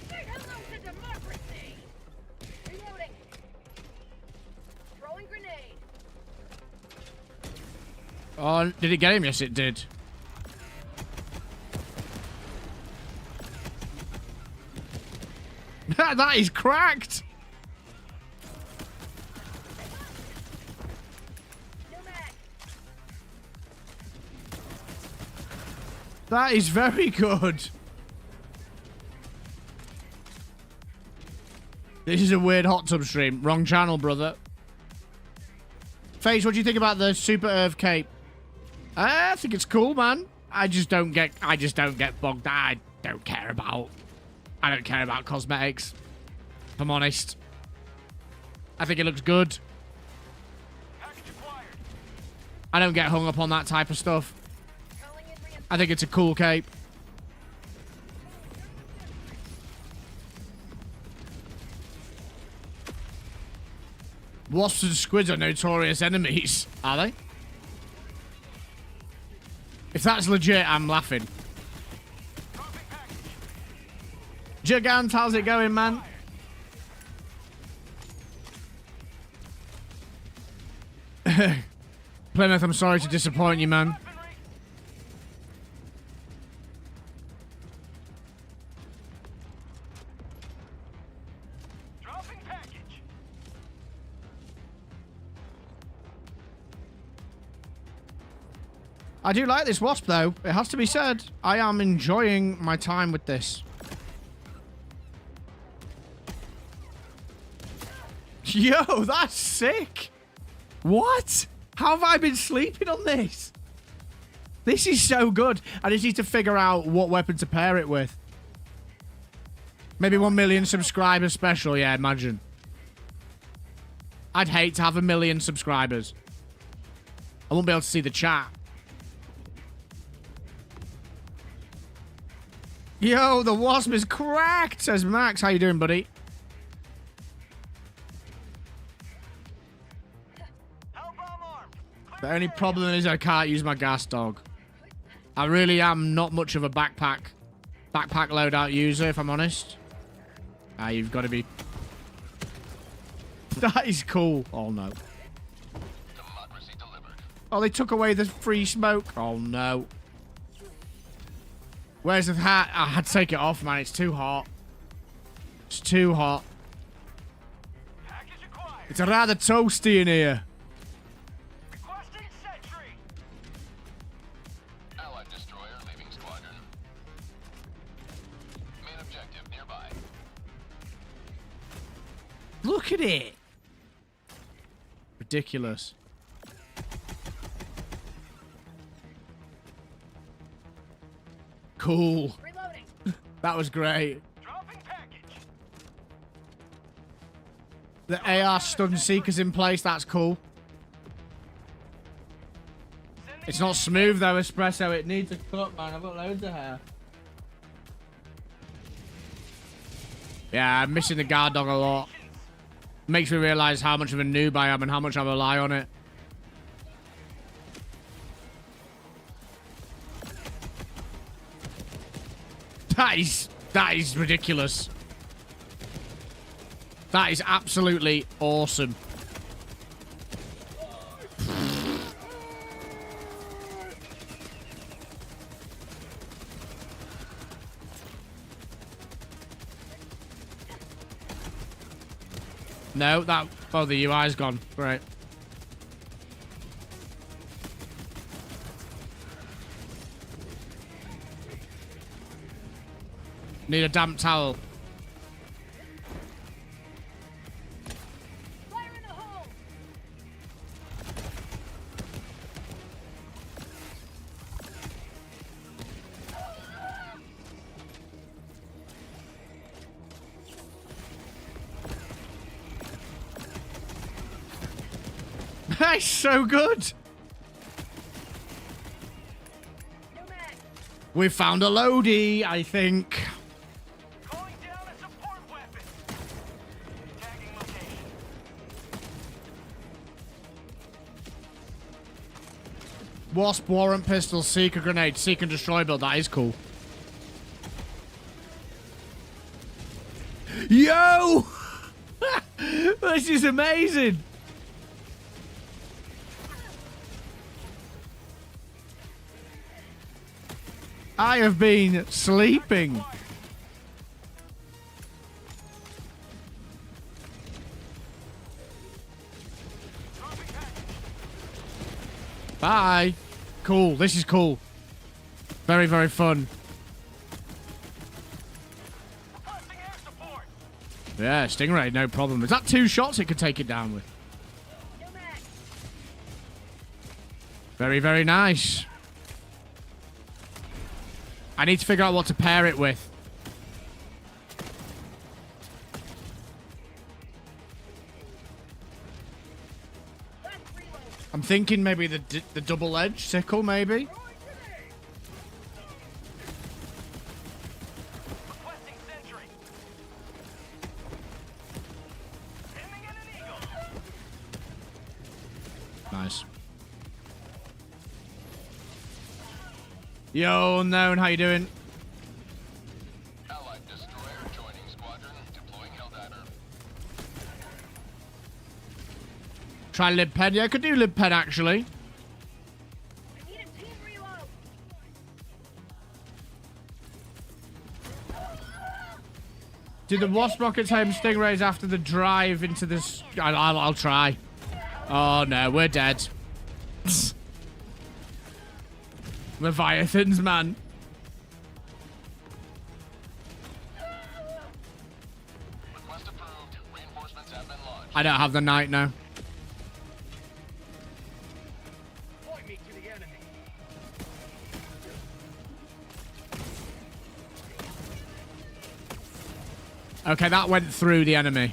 hello to democracy. Reloading. Throwing grenade. Oh, did it get him? Yes, it did. That is cracked. No mag. That is very good. This is a weird hot tub stream. Wrong channel, brother. FaZe, what do you think about the Super Earth cape? I think it's cool, man. I just don't get bogged down. I don't care about cosmetics. If I'm honest. I think it looks good. Package acquired. I don't get hung up on that type of stuff. Calling in reinforcements. I think it's a cool cape. Wasps and squids are notorious enemies, are they? If that's legit, I'm laughing. Dropping package. Gigant, how's it going, man? Plymouth, I'm sorry to disappoint you, man. Weaponry. Dropping package. I do like this wasp, though. It has to be said. I am enjoying my time with this. Yo, that's sick. What? How have I been sleeping on this? This is so good. I just need to figure out what weapon to pair it with. Maybe 1 million subscribers special. Yeah, imagine. I'd hate to have 1 million subscribers. I won't be able to see the chat. Yo, the wasp is cracked, says Max. How you doing, buddy? The only problem is I can't use my gas dog. I really am not much of a backpack loadout user, if I'm honest. You've got to be... That is cool. Oh, no. Democracy delivered. Oh, they took away the free smoke. Oh, no. Where's the hat? I had to take it off, man. It's too hot. It's too hot. Package acquired. It's rather toasty in here. Requesting sentry. Allied destroyer leaving squadron. Main objective nearby. Look at it. Ridiculous. Cool. Reloading. That was great. Dropping package. The AR stun seekers in place. That's cool. Sending It's not smooth though, Espresso. It needs a cut, man. I've got loads of hair. Yeah, I'm missing the guard dog a lot. Makes me realize how much of a noob I am and how much I rely on it. That is ridiculous. That is absolutely awesome. No, that... Oh, the UI's gone. Right. Need a damp towel. Fire in the hole. That's so good. No mag. We found a loadie, I think. calling down a support weapon. Tagging location. Wasp, warrant pistol, seeker grenade, seek and destroy build. That is cool. Yo! This is amazing. I have been sleeping. Dropping package. Bye. Cool. This is cool. Very, very fun. Requesting air support. Yeah, Stingray, no problem. Is that 2 shots it could take it down with? No mag. Very, very nice. I need to figure out what to pair it with. Last reload. I'm thinking maybe the double-edged sickle, maybe. Requesting sentry. Aiming at an eagle. Nice. Yo, Unknown, how you doing? Allied destroyer joining squadron. Deploying Helldiver. Try lib pen. Yeah, I could do lib pen, actually. I need a team reload. Did the Wasp rockets home Stingrays after the drive into this? I'll try. Oh, no, we're dead. Leviathans, man. Request approved. Reinforcements have been launched. I don't have the night now. Point me to the enemy. Okay, that went through the enemy.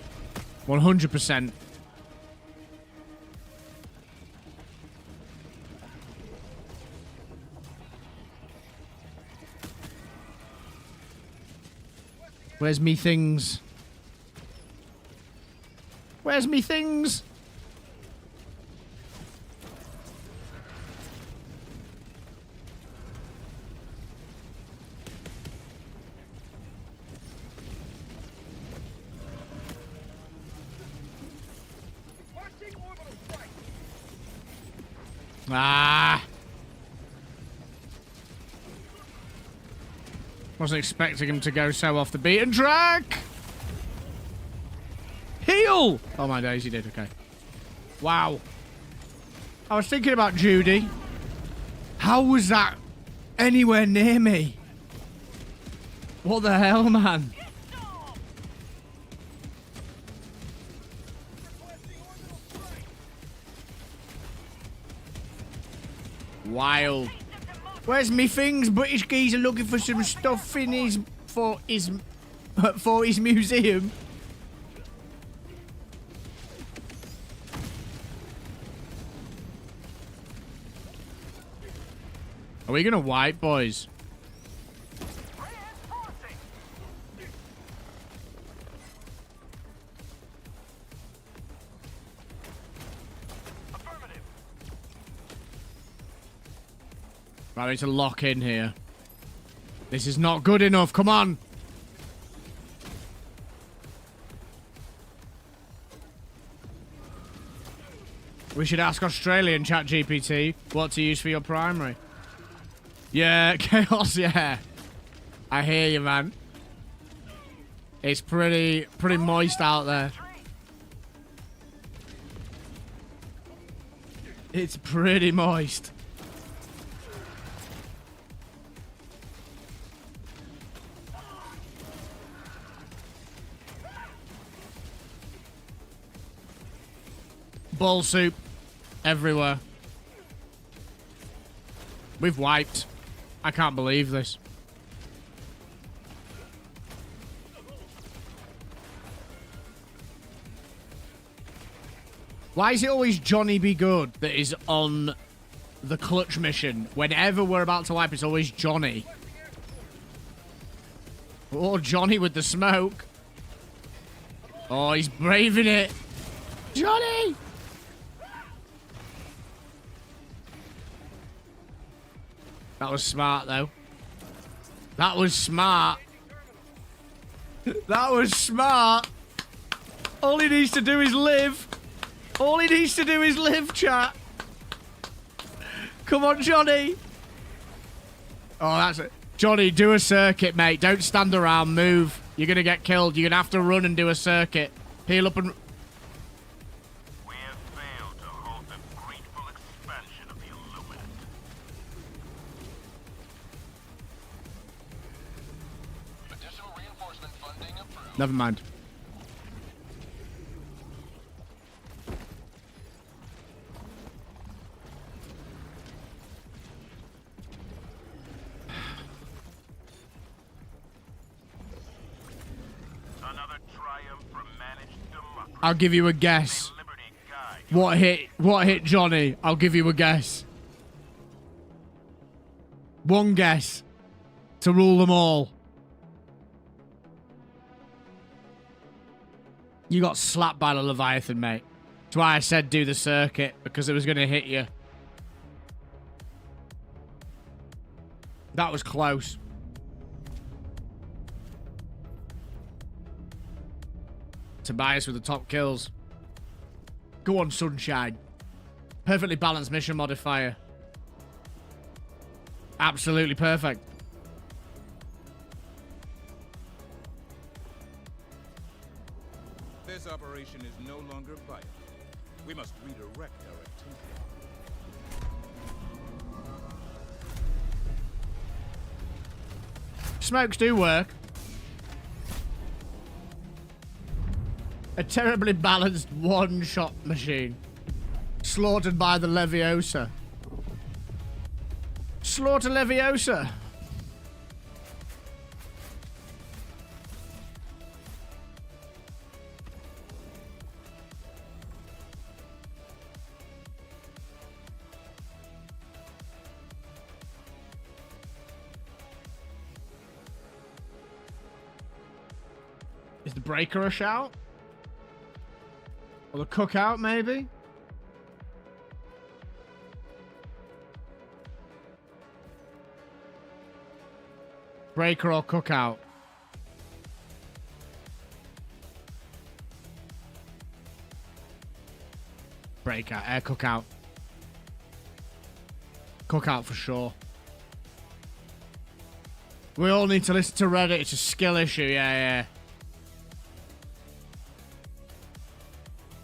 100%. Where's me things? Where's me things? Ah. Wasn't expecting him to go so off the beaten track. Heal! Oh my days, he did. Okay. Wow. I was thinking about Judy. How was that anywhere near me? What the hell, man? Wild. Where's me things? British geezer looking for some stuff in his for his museum. Are we gonna wipe, boys? Right, we need to lock in here. This is not good enough. Come on. We should ask Australian ChatGPT what to use for your primary. Yeah, chaos, yeah. I hear you, man. It's pretty moist out there. It's pretty moist. Ball soup everywhere. We've wiped. I can't believe this. Why is it always Johnny Be Good that is on the clutch mission? Whenever we're about to wipe, it's always Johnny. Oh, Johnny with the smoke. Oh, he's braving it. Johnny! That was smart, though. That was smart. That was smart. All he needs to do is live. All he needs to do is live, chat. Come on, Johnny. Oh, that's it. Johnny, do a circuit, mate. Don't stand around. Move. You're going to get killed. You're going to have to run and do a circuit. Heal up and... We have failed to halt the grateful expansion of the Illuminate. Additional reinforcement funding approved. Never mind. Another triumph for managed democracy. I'll give you a guess. Liberty guide. What hit Johnny? I'll give you a guess. One guess. To rule them all. You got slapped by the Leviathan, mate. That's why I said do the circuit, because it was going to hit you. That was close. Tobias with the top kills. Go on, Sunshine. Perfectly balanced mission modifier. Absolutely perfect. This operation is no longer vital. We must redirect our attention. Smokes do work. A terribly balanced one-shot machine. Slaughtered by the Leviosa. Slaughter Leviosa. Is the breaker a shout? Or the cookout, maybe? Breaker or cookout? Breaker, cookout. Cookout for sure. We all need to listen to Reddit. It's a skill issue. Yeah.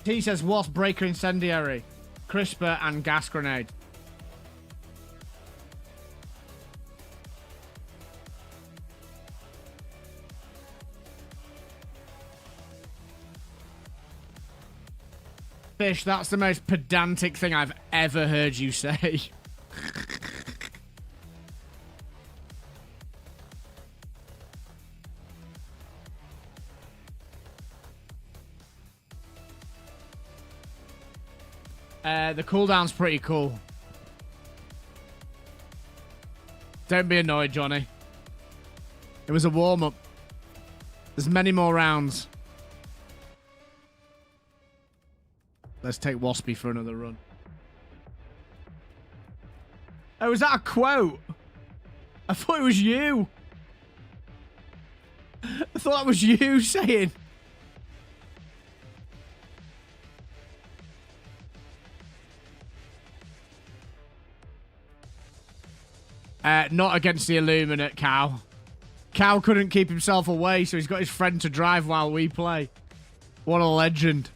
T says Wasp, Breaker, Incendiary, Crisper, and Gas Grenade. Fish, that's the most pedantic thing I've ever heard you say. The cooldown's pretty cool. Don't be annoyed, Johnny. It was a warm-up. There's many more rounds. Let's take Waspy for another run. Oh, was that a quote? I thought it was you. I thought that was you saying. Not against the Illuminate, Cow. Cow couldn't keep himself away, so he's got his friend to drive while we play. What a legend.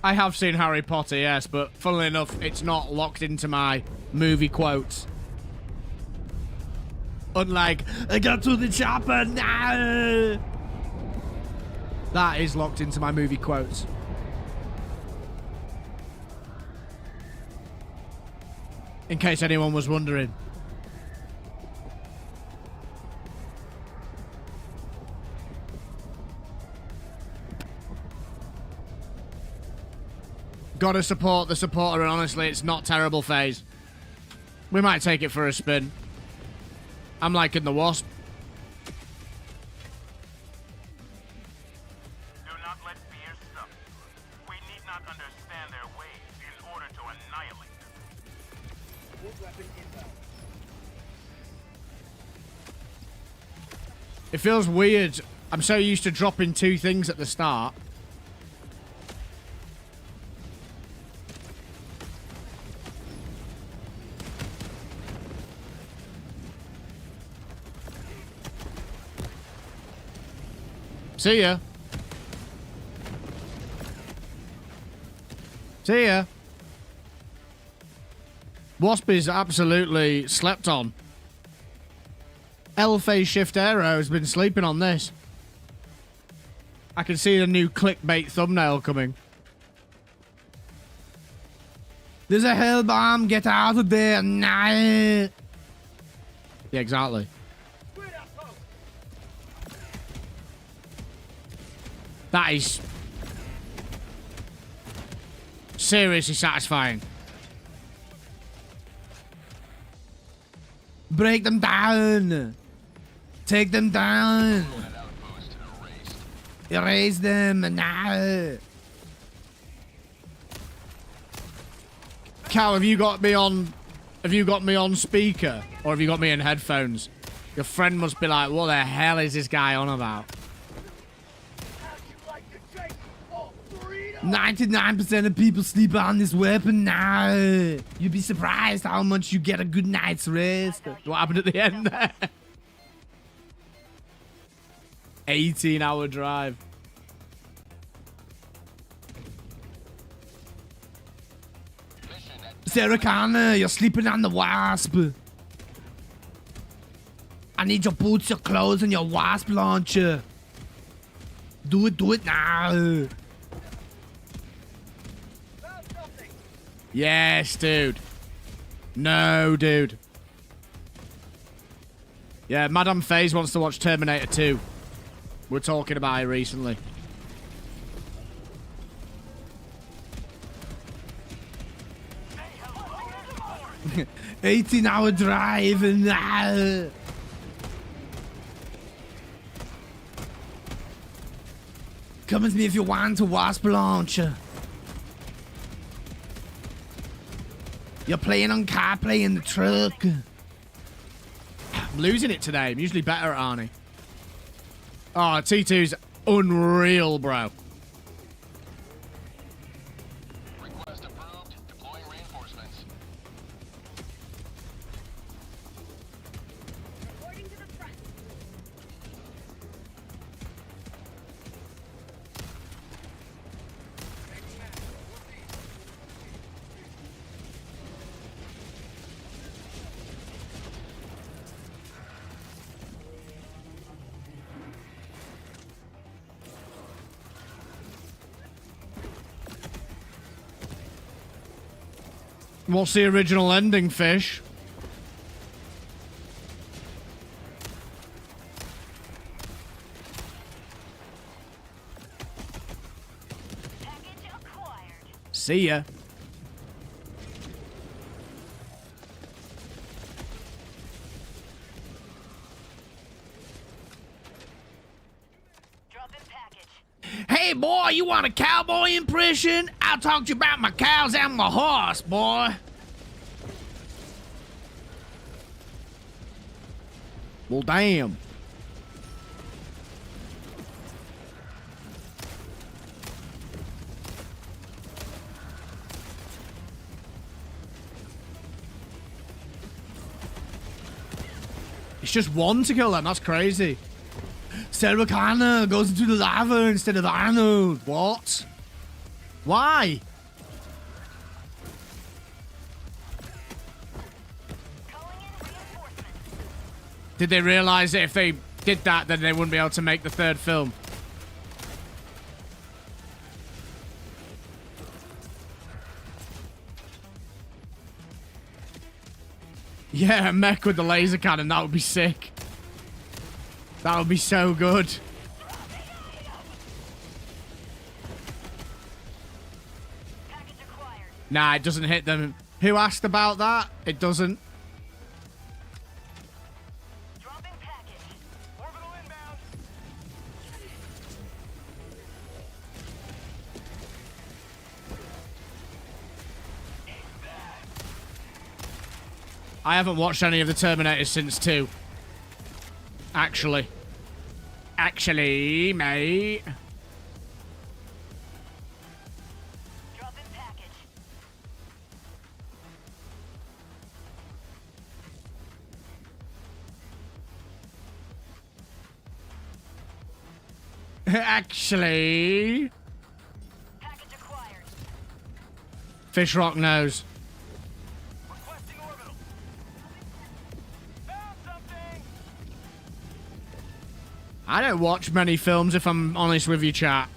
I have seen Harry Potter, yes, but funnily enough, it's not locked into my movie quotes. Unlike, I got to the chopper now. That is locked into my movie quotes. In case anyone was wondering. Gotta support the supporter, and honestly, it's not terrible phase. We might take it for a spin. I'm liking the Wasp. Do not let fear stop you. We need not understand their ways in order to annihilate them. It feels weird. I'm so used to dropping two things at the start. See ya. See ya. Wasp is absolutely slept on. L-phase shift arrow has been sleeping on this. I can see the new clickbait thumbnail coming. There's a hell bomb. Get out of there. Nah. Yeah, exactly. That is seriously satisfying. Break them down. Take them down. Erase them now. Cal, have you got me on? Have you got me on speaker, or have you got me in headphones? Your friend must be like, "What the hell is this guy on about?" 99% of people sleep on this weapon now. You'd be surprised how much you get a good night's rest. What happened at the end there? 18-hour drive. Sarah Connor, you're sleeping on the Wasp. I need your boots, your clothes, and your Wasp launcher. Do it now. Yes, dude. No, dude. Yeah, Madame FaZe wants to watch Terminator 2. We're talking about it recently. Hey, 18-hour drive and come with me if you want a Wasp launcher. You're playing on CarPlay in the truck. I'm losing it today. I'm usually better at Arnie. Oh, T2's unreal, bro. Request approved. Deploying reinforcements. Reporting to the front. What's the original ending, Fish? Package acquired. See ya. Dropping package. Hey, boy, you want a cowboy impression? I'll talk to you about my cows and my horse, boy. Well, damn. It's just one to kill them. That's crazy. Sarah Connor goes into the lava instead of Arnold. What? Why? Calling in reinforcements. Did they realize that if they did that, then they wouldn't be able to make the third film? Yeah, a mech with the laser cannon. That would be sick. That would be so good. Package acquired. Nah, it doesn't hit them. Who asked about that? It doesn't. Dropping package. Orbital inbound. I haven't watched any of the Terminators since 2. Actually, mate. Dropping package. Actually, Package acquired. Fish Rock knows. Requesting orbital. Found something. I don't watch many films, if I'm honest with you, chat.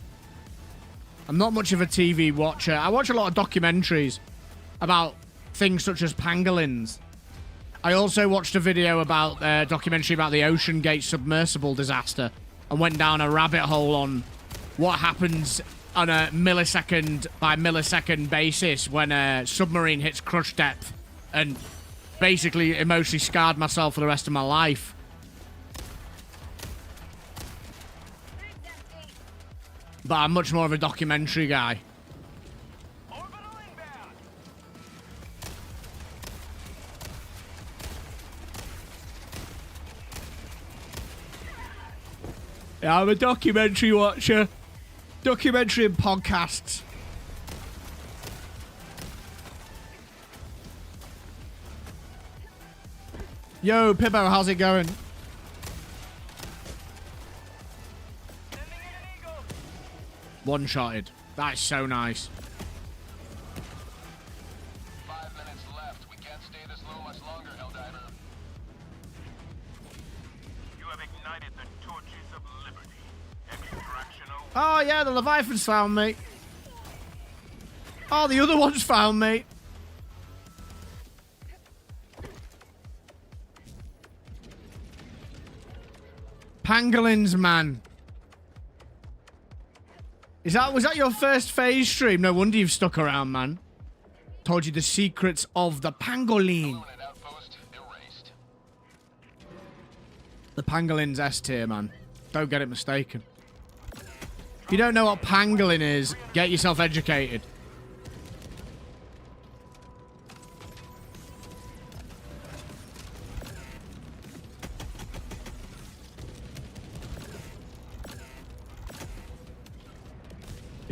I'm not much of a TV watcher. I watch a lot of documentaries about things such as pangolins. I also watched a video about a documentary about the Ocean Gate submersible disaster and went down a rabbit hole on what happens on a millisecond by millisecond basis when a submarine hits crush depth, and basically emotionally scarred myself for the rest of my life. Thanks, Empty. But I'm much more of a documentary guy. Orbital inbound. Yeah, I'm a documentary watcher. Documentary and podcasts. Yo, Pibbo, how's it going? Sending in an eagle. One-shotted. That's so nice. 5 minutes left. We can't stay this low much longer, Helldiver. You have ignited the torches of liberty. Extraction over. Oh, yeah, the Leviathan's found me. Oh, the other one's found me. Pangolins, man. Was that your first phase stream? No wonder you've stuck around, man. Told you the secrets of the pangolin. Illuminate outpost erased. The pangolin's S tier, man. Don't get it mistaken. If you don't know what pangolin is, get yourself educated.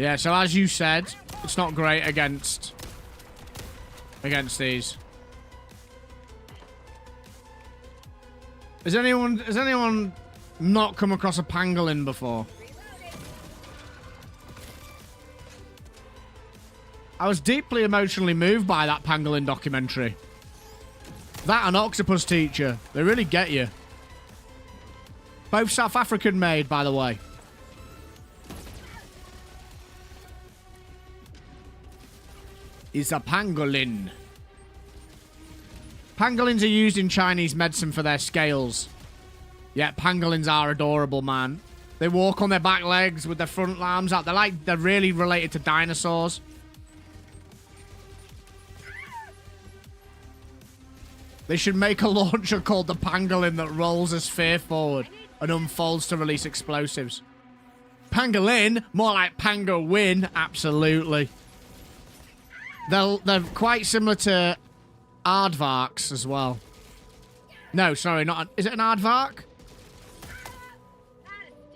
Yeah, so as you said, it's not great against these. Has anyone not come across a pangolin before? I was deeply emotionally moved by that pangolin documentary. That and Octopus Teacher. They really get you. Both South African made, by the way. Is a pangolin. Pangolins are used in Chinese medicine for their scales. Yeah, pangolins are adorable, man. They walk on their back legs with their front arms out. They're really related to dinosaurs. They should make a launcher called the pangolin that rolls a sphere forward and unfolds to release explosives. Pangolin? More like pango-win. Absolutely. They're quite similar to aardvarks as well. No, sorry, not... Is it an aardvark?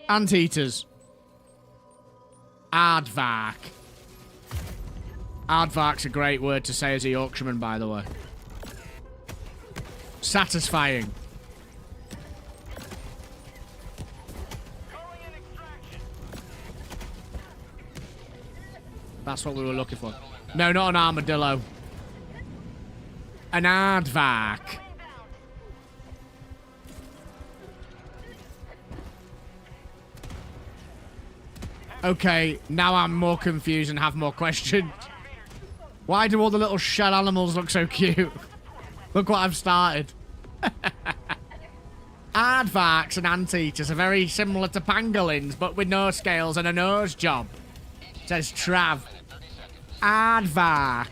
Anteaters. Aardvark. Aardvark's a great word to say as a Yorkshireman, by the way. Satisfying. That's what we were looking for. No, not an armadillo. An aardvark. Okay, now I'm more confused and have more questions. Why do all the little shell animals look so cute? Look what I've started. Aardvarks and anteaters are very similar to pangolins, but with no scales and a nose job. Says Trav. Aardvark.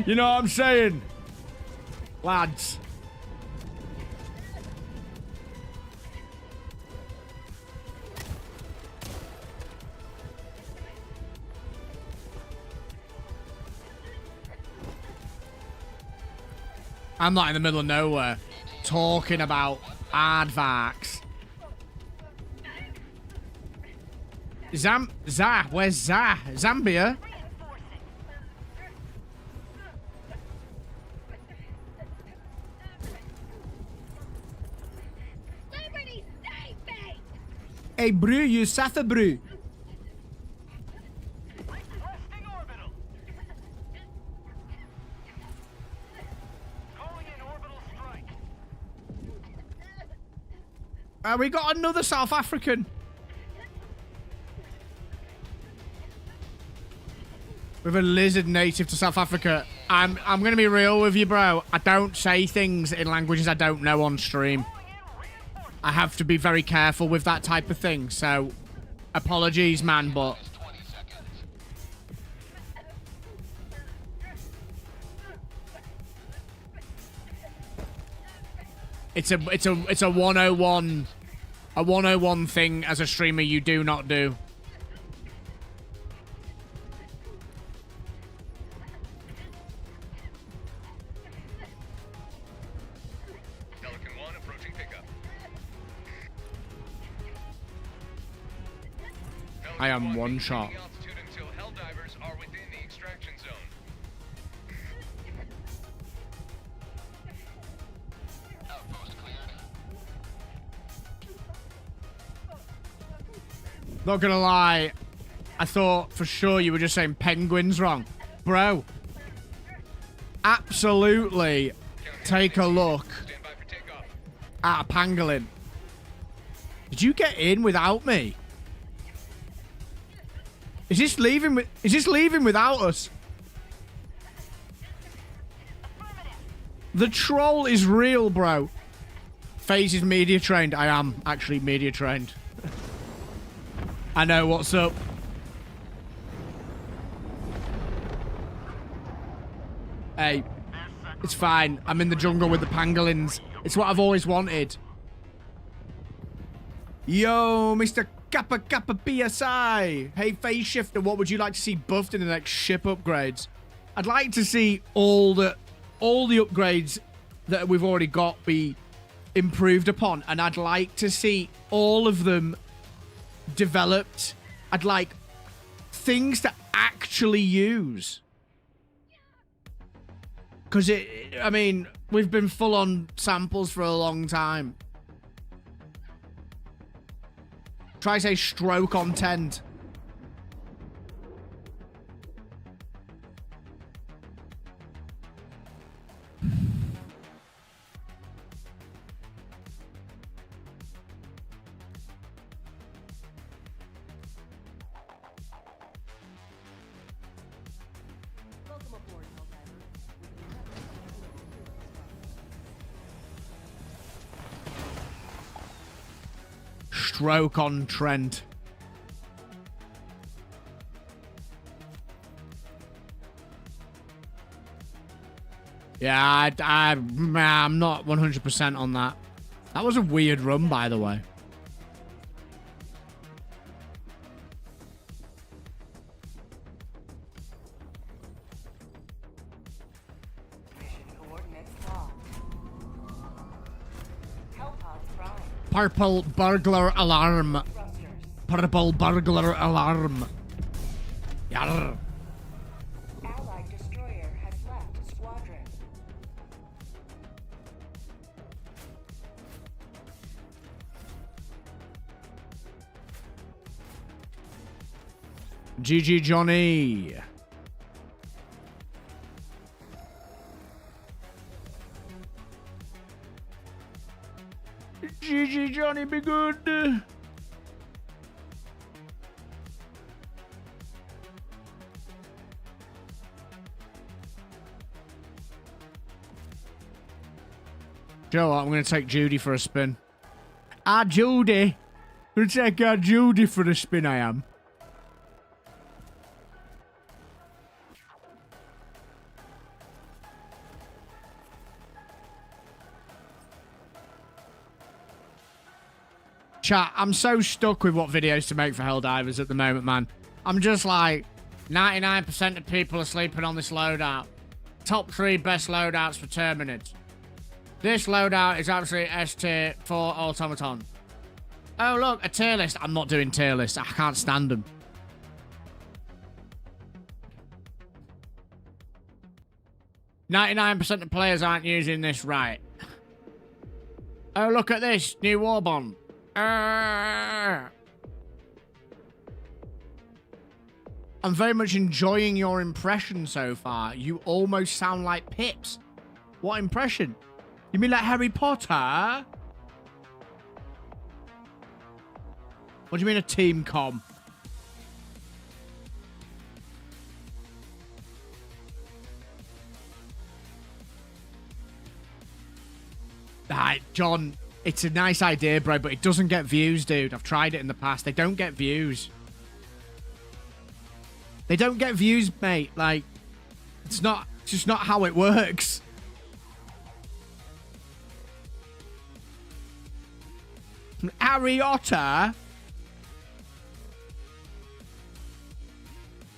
You know what I'm saying? Lads. I'm not in the middle of nowhere talking about aardvarks. Where's Zambia? Hey, brew, you Safa brew. We got another South African. With a lizard native to South Africa. I'm gonna be real with you, bro. I don't say things in languages I don't know on stream. I have to be very careful with that type of thing, so apologies, man, but it's a 101 thing as a streamer you do not do. Pelican 1 approaching pickup. I am one shot. Altitude until Helldivers are within the extraction zone. Outpost cleared. Not gonna lie, I thought for sure you were just saying penguins wrong. Bro, absolutely take a look Stand by for takeoff. at a pangolin. Did you get in without me? Is this leaving without us? The troll is real, bro. FaZe is media trained. I am actually media trained. I know what's up. Hey, it's fine. I'm in the jungle with the pangolins. It's what I've always wanted. Yo, Mr. Kappa Kappa PSI. Hey, Phase Shifter, what would you like to see buffed in the next ship upgrades? I'd like to see all the upgrades that we've already got be improved upon, and I'd like to see all of them developed. I'd like things to actually use. Because I mean, we've been full on samples for a long time. Try say stroke on tent. Stroke on Trent. Yeah, I'm not 100% on that. That was a weird run, by the way. Purple burglar alarm. Purple burglar alarm. Yarr. Allied destroyer has left squadron. GG Johnny. GG Johnny, be good. Joe, I'm going to take Judy for a spin. Judy. I'm going to take Judy for a spin, I am. Chat, I'm so stuck with what videos to make for Helldivers at the moment, man. I'm just like, 99% of people are sleeping on this loadout. Top 3 best loadouts for Terminids. This loadout is absolutely S tier for Automaton. Oh, look, a tier list. I'm not doing tier lists. I can't stand them. %99% of players aren't using this right. Oh, look at this. New Warbond. I'm very much enjoying your impression so far. You almost sound like Pips. What impression? You mean like Harry Potter? What do you mean a team com? Right, John, it's a nice idea, bro, but it doesn't get views, dude. I've tried it in the past. They don't get views. They don't get views, mate. Like, it's just not how it works. Harry Potter.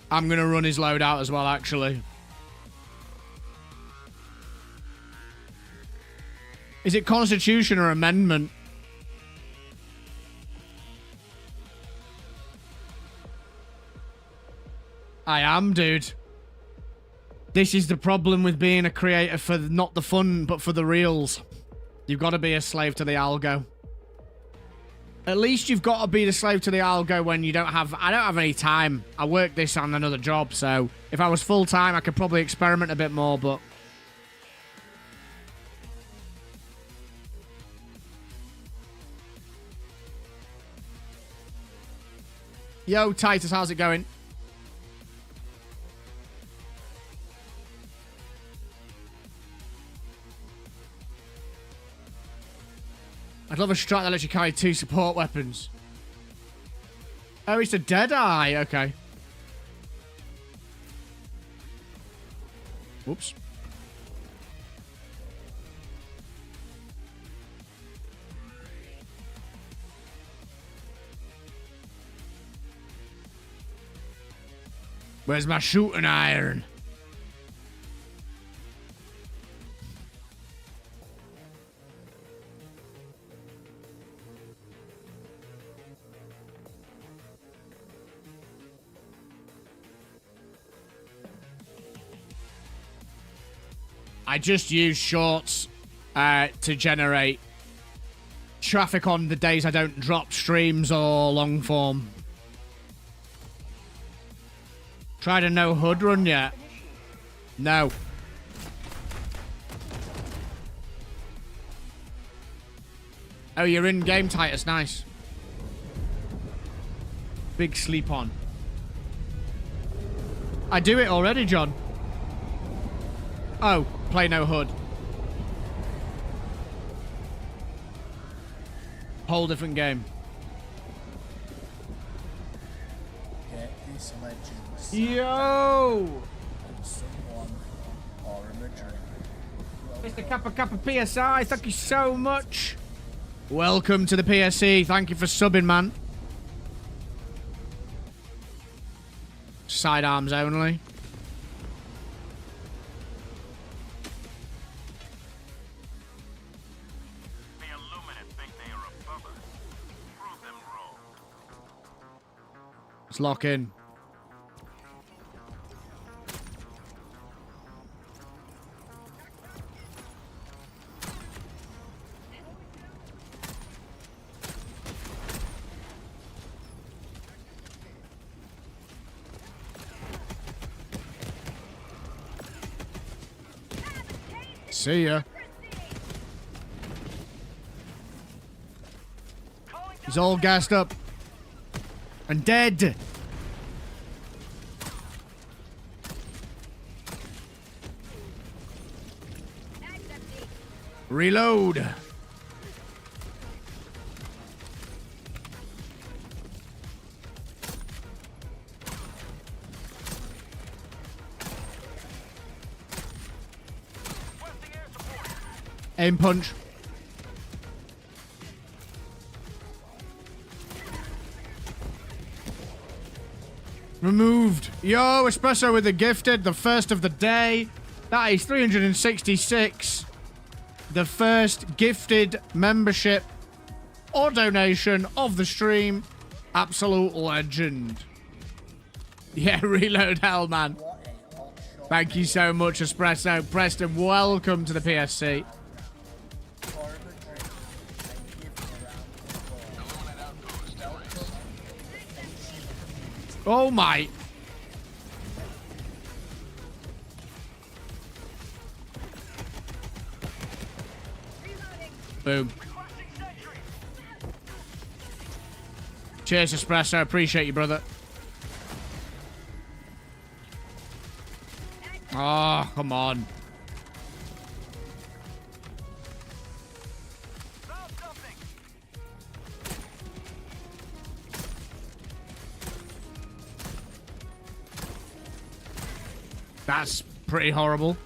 I'm going to run his loadout as well, actually. Is it Constitution or Amendment? I am, dude. This is the problem with being a creator for not the fun, but for the reals. You've got to be a slave to the algo. At least you've got to be the slave to the algo when you don't have... I don't have any time. I work this on another job, so if I was full-time, I could probably experiment a bit more, but... Yo, Titus, how's it going? I'd love a strat that lets you carry 2 support weapons. Oh, it's a Deadeye. Okay. Whoops. Where's my shooting iron? I just use shorts to generate traffic on the days I don't drop streams or long form. Tried a no HUD run yet? No. Oh, you're in game, Titus. Nice. Big sleep on. I do it already, John. Oh, play no HUD. Whole different game. Get this legends. Yo! And someone or a drink. Mr. Kappa Kappa PSI, thank you so much. Welcome to the PSC. Thank you for subbing, man. Sidearms only. The Illuminate think they are above us. Prove them wrong. Let's lock in. See ya. He's all gassed up. And dead. Reload. Aim punch. Removed. Yo, Espresso with the gifted, the first of the day. That is 366. The first gifted membership or donation of the stream. Absolute legend. Yeah, reload hell, man. Thank you so much, Espresso. Preston, welcome to the PSC. Oh my. Boom. Cheers, Espresso. Appreciate you, brother. Oh, come on. That's pretty horrible.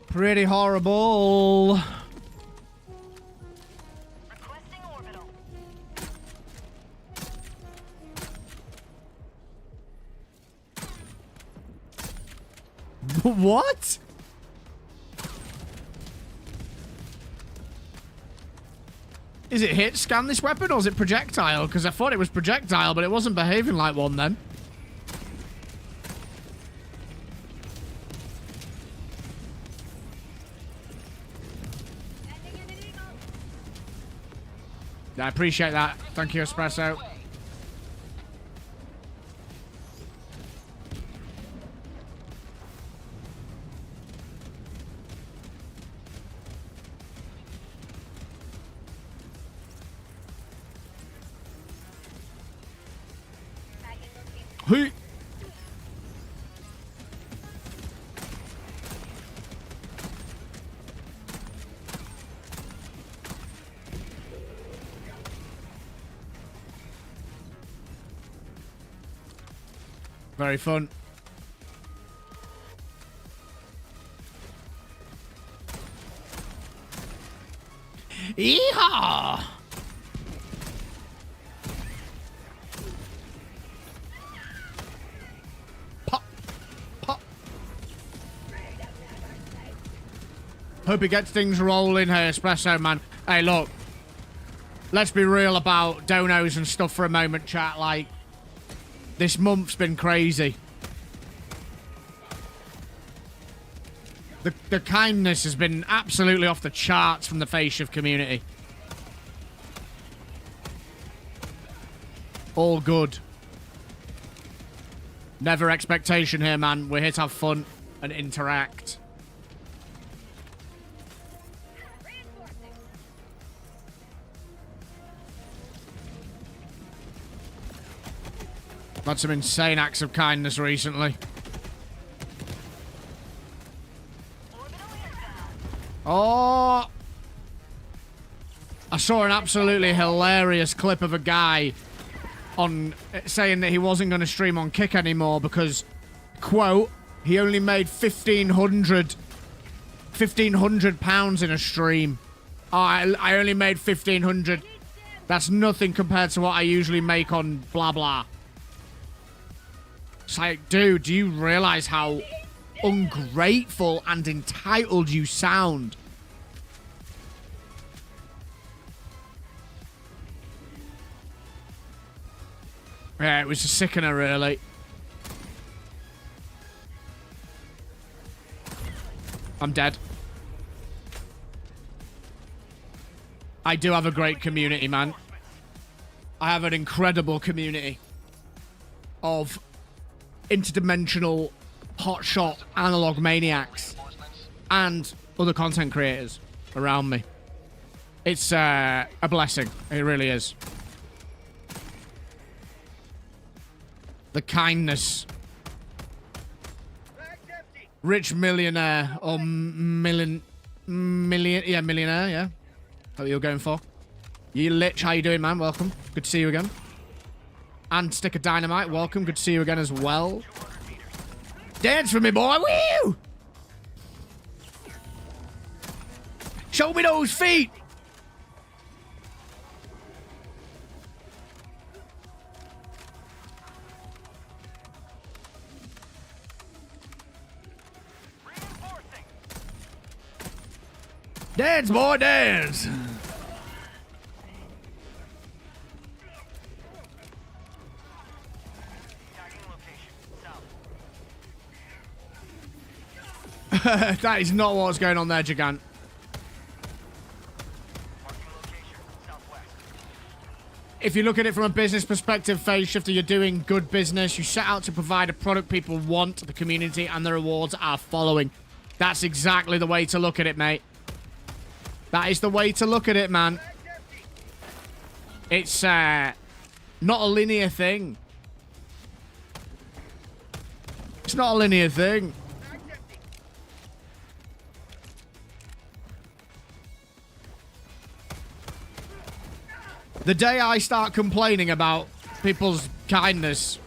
Pretty horrible. Requesting orbital. What? Is it hit scan this weapon or is it projectile? Because I thought it was projectile, but it wasn't behaving like one then. Yeah, I appreciate that. Thank you, Espresso. Hey. Very fun. Yeehaw! Pop. Pop. Hope he gets things rolling here, Espresso, man. Hey, look. Let's be real about donos and stuff for a moment, chat. Like, This month's been crazy. The kindness has been absolutely off the charts from the Facial community. All good. Never expectation here, man. We're here to have fun and interact. I've had some insane acts of kindness recently. Oh! I saw an absolutely hilarious clip of a guy on saying that he wasn't going to stream on Kick anymore because, quote, he only made £1,500 in a stream. Oh, I only made 1,500. That's nothing compared to what I usually make on blah blah. It's like, dude, do you realize how ungrateful and entitled you sound? Yeah, it was a sickener, really. I'm dead. I do have a great community, man. I have an incredible community of interdimensional hotshot analog maniacs and other content creators around me. It's a blessing. It really is. The kindness. Rich millionaire or millionaire, yeah. What you're going for. You lich, how you doing, man? Welcome. Good to see you again. And Stick of Dynamite, welcome. Good to see you again as well. Dance for me, boy. Woo! Show me those feet. Dance, boy, dance. That is not what's going on there, Gigant. If you look at it from a business perspective, Phase Shifter, you're doing good business. You set out to provide a product people want, the community, and the rewards are following. That's exactly the way to look at it, mate. That is the way to look at it, man. It's not a linear thing. It's not a linear thing. The day I start complaining about people's kindness,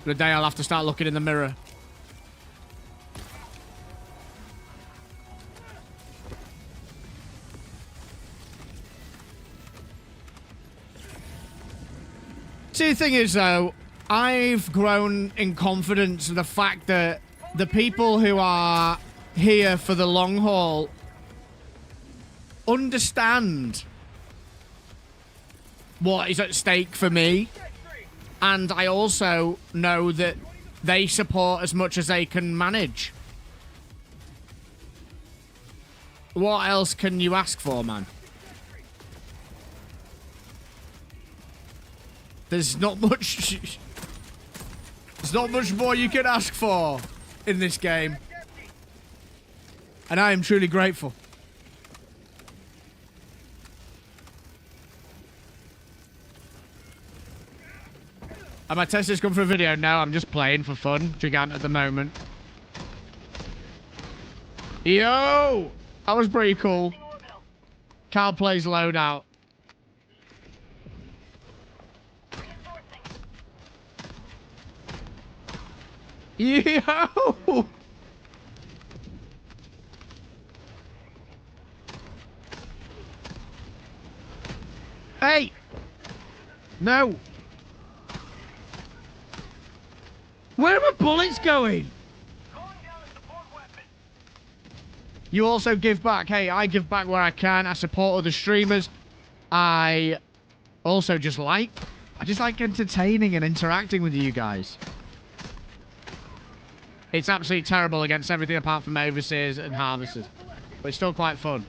the day I'll have to start looking in the mirror. See, the thing is, though, I've grown in confidence in the fact that the people who are here for the long haul understand what is at stake for me, and I also know that they support as much as they can manage. What else can you ask for, man? There's not much... There's not much more you can ask for in this game. And I am truly grateful. Are my testers come for a video? No, I'm just playing for fun. Gigant at the moment. Yo! That was pretty cool. Carl plays Loadout. Yo! Hey! No! Where are my bullets going? You also give back. Hey, I give back where I can. I support other streamers. I also just like I just like entertaining and interacting with you guys. It's absolutely terrible against everything apart from overseers and harvesters. But it's still quite fun.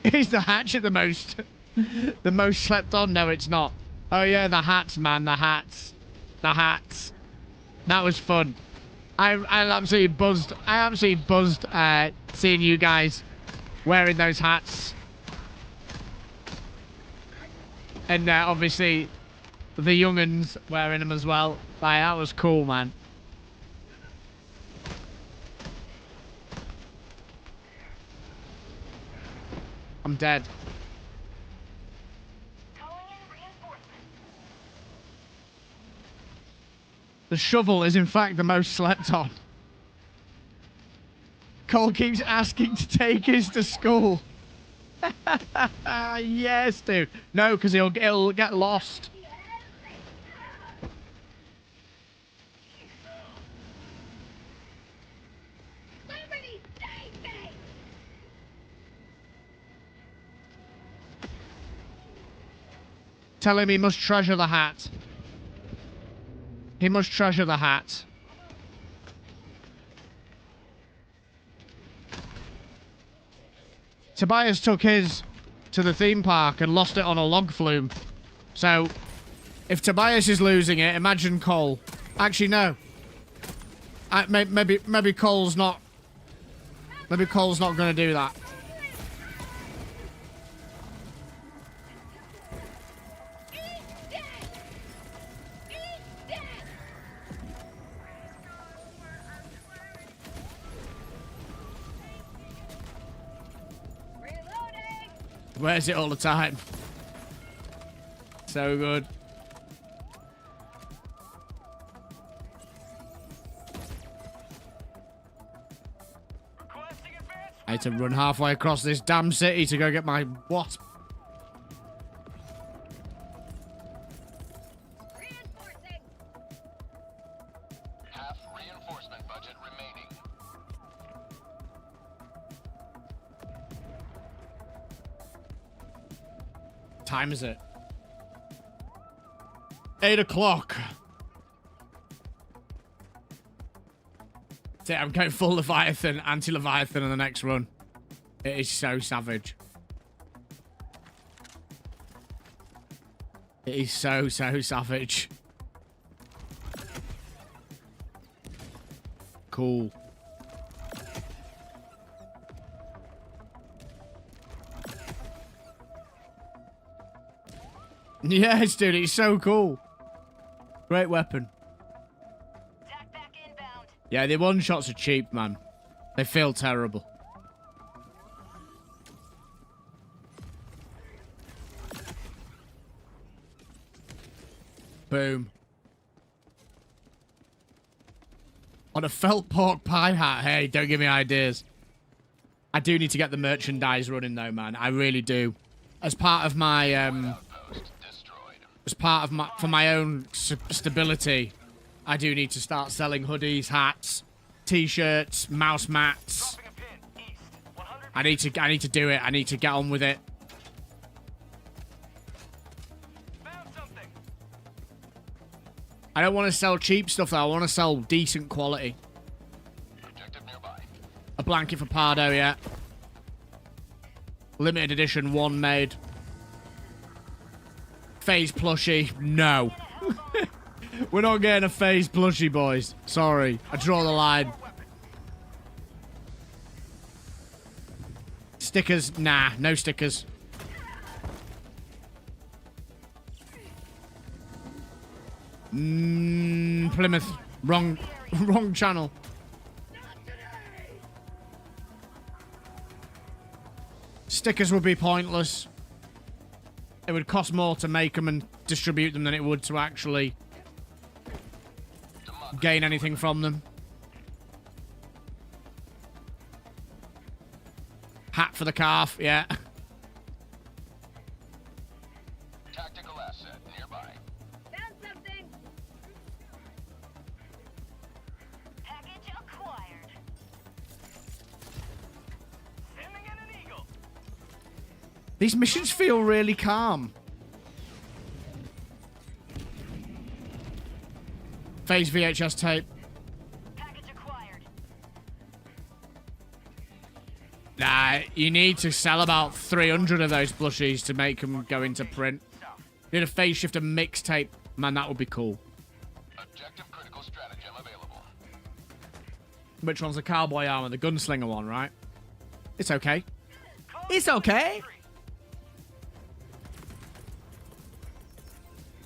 Is the hatchet the most slept on? No, it's not. Oh yeah, the hats, man, the hats. The hats. That was fun. I'm absolutely buzzed. I absolutely buzzed seeing you guys wearing those hats. And obviously the young'uns wearing them as well. Like, that was cool, man. I'm dead. Calling in reinforcements. The shovel is in fact the most slept on. Cole keeps asking to take us to school. Yes, dude. No, because it'll get lost. Somebody save me! Tell him he must treasure the hat. He must treasure the hat. Tobias took his to the theme park and lost it on a log flume. So, if Tobias is losing it, imagine Cole. Actually, no. Maybe Cole's not. Maybe Cole's not going to do that. Wears it all the time. So good. I had to run halfway across this damn city to go get my wasp. Reinforcing. Half reinforcement budget remaining. Time is it? 8 o'clock. That's it, I'm going full Leviathan, anti-Leviathan on the next run. It is so savage. It is so savage. Cool. Yes, dude, it's so cool. Great weapon. Attack back inbound. Yeah, the one-shots are cheap, man. They feel terrible. Boom. On a felt pork pie hat. Hey, don't give me ideas. I do need to get the merchandise running, though, man. I really do. As part of my, Outpost destroyed. as part of my, for my own stability, I do need to start selling hoodies, hats, t-shirts, mouse mats. I need to do it. I need to get on with it. I don't want to sell cheap stuff though. I want to sell decent quality. Objective nearby. A blanket for Pardo, yeah. Limited edition, one made. Phase plushie, no. We're not getting a phase plushie, boys. Sorry, I draw the line. Stickers, nah, no stickers. Plymouth, wrong channel. Stickers would be pointless. It would cost more to make them and distribute them than it would to actually gain anything from them. Hat for the calf, yeah. Tactical asset nearby. Found something. Package acquired. Sending in an eagle. These missions feel really calm. Phase VHS tape. Package acquired. Nah, you need to sell about 300 of those plushies to make them go into print. Need a phase shifter mixtape. Man, that would be cool. Objective critical stratagem available. Which one's the cowboy armor? The gunslinger one, right? It's okay. It's okay.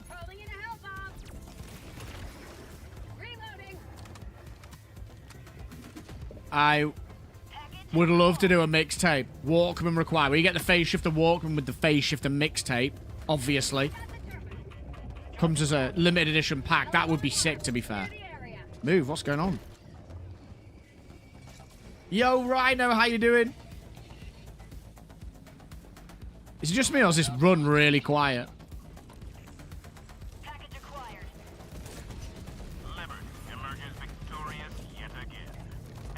Calling in a hell bomb. Reloading. I would love to do a mixtape. Walkman required. Where you get the phase shifter Walkman with the phase shifter mixtape, obviously. Comes as a limited edition pack. That would be sick, to be fair. Move, what's going on? Yo, Rhino, how you doing? Is it just me or is this run really quiet? Package acquired. Liberty emerges victorious yet again.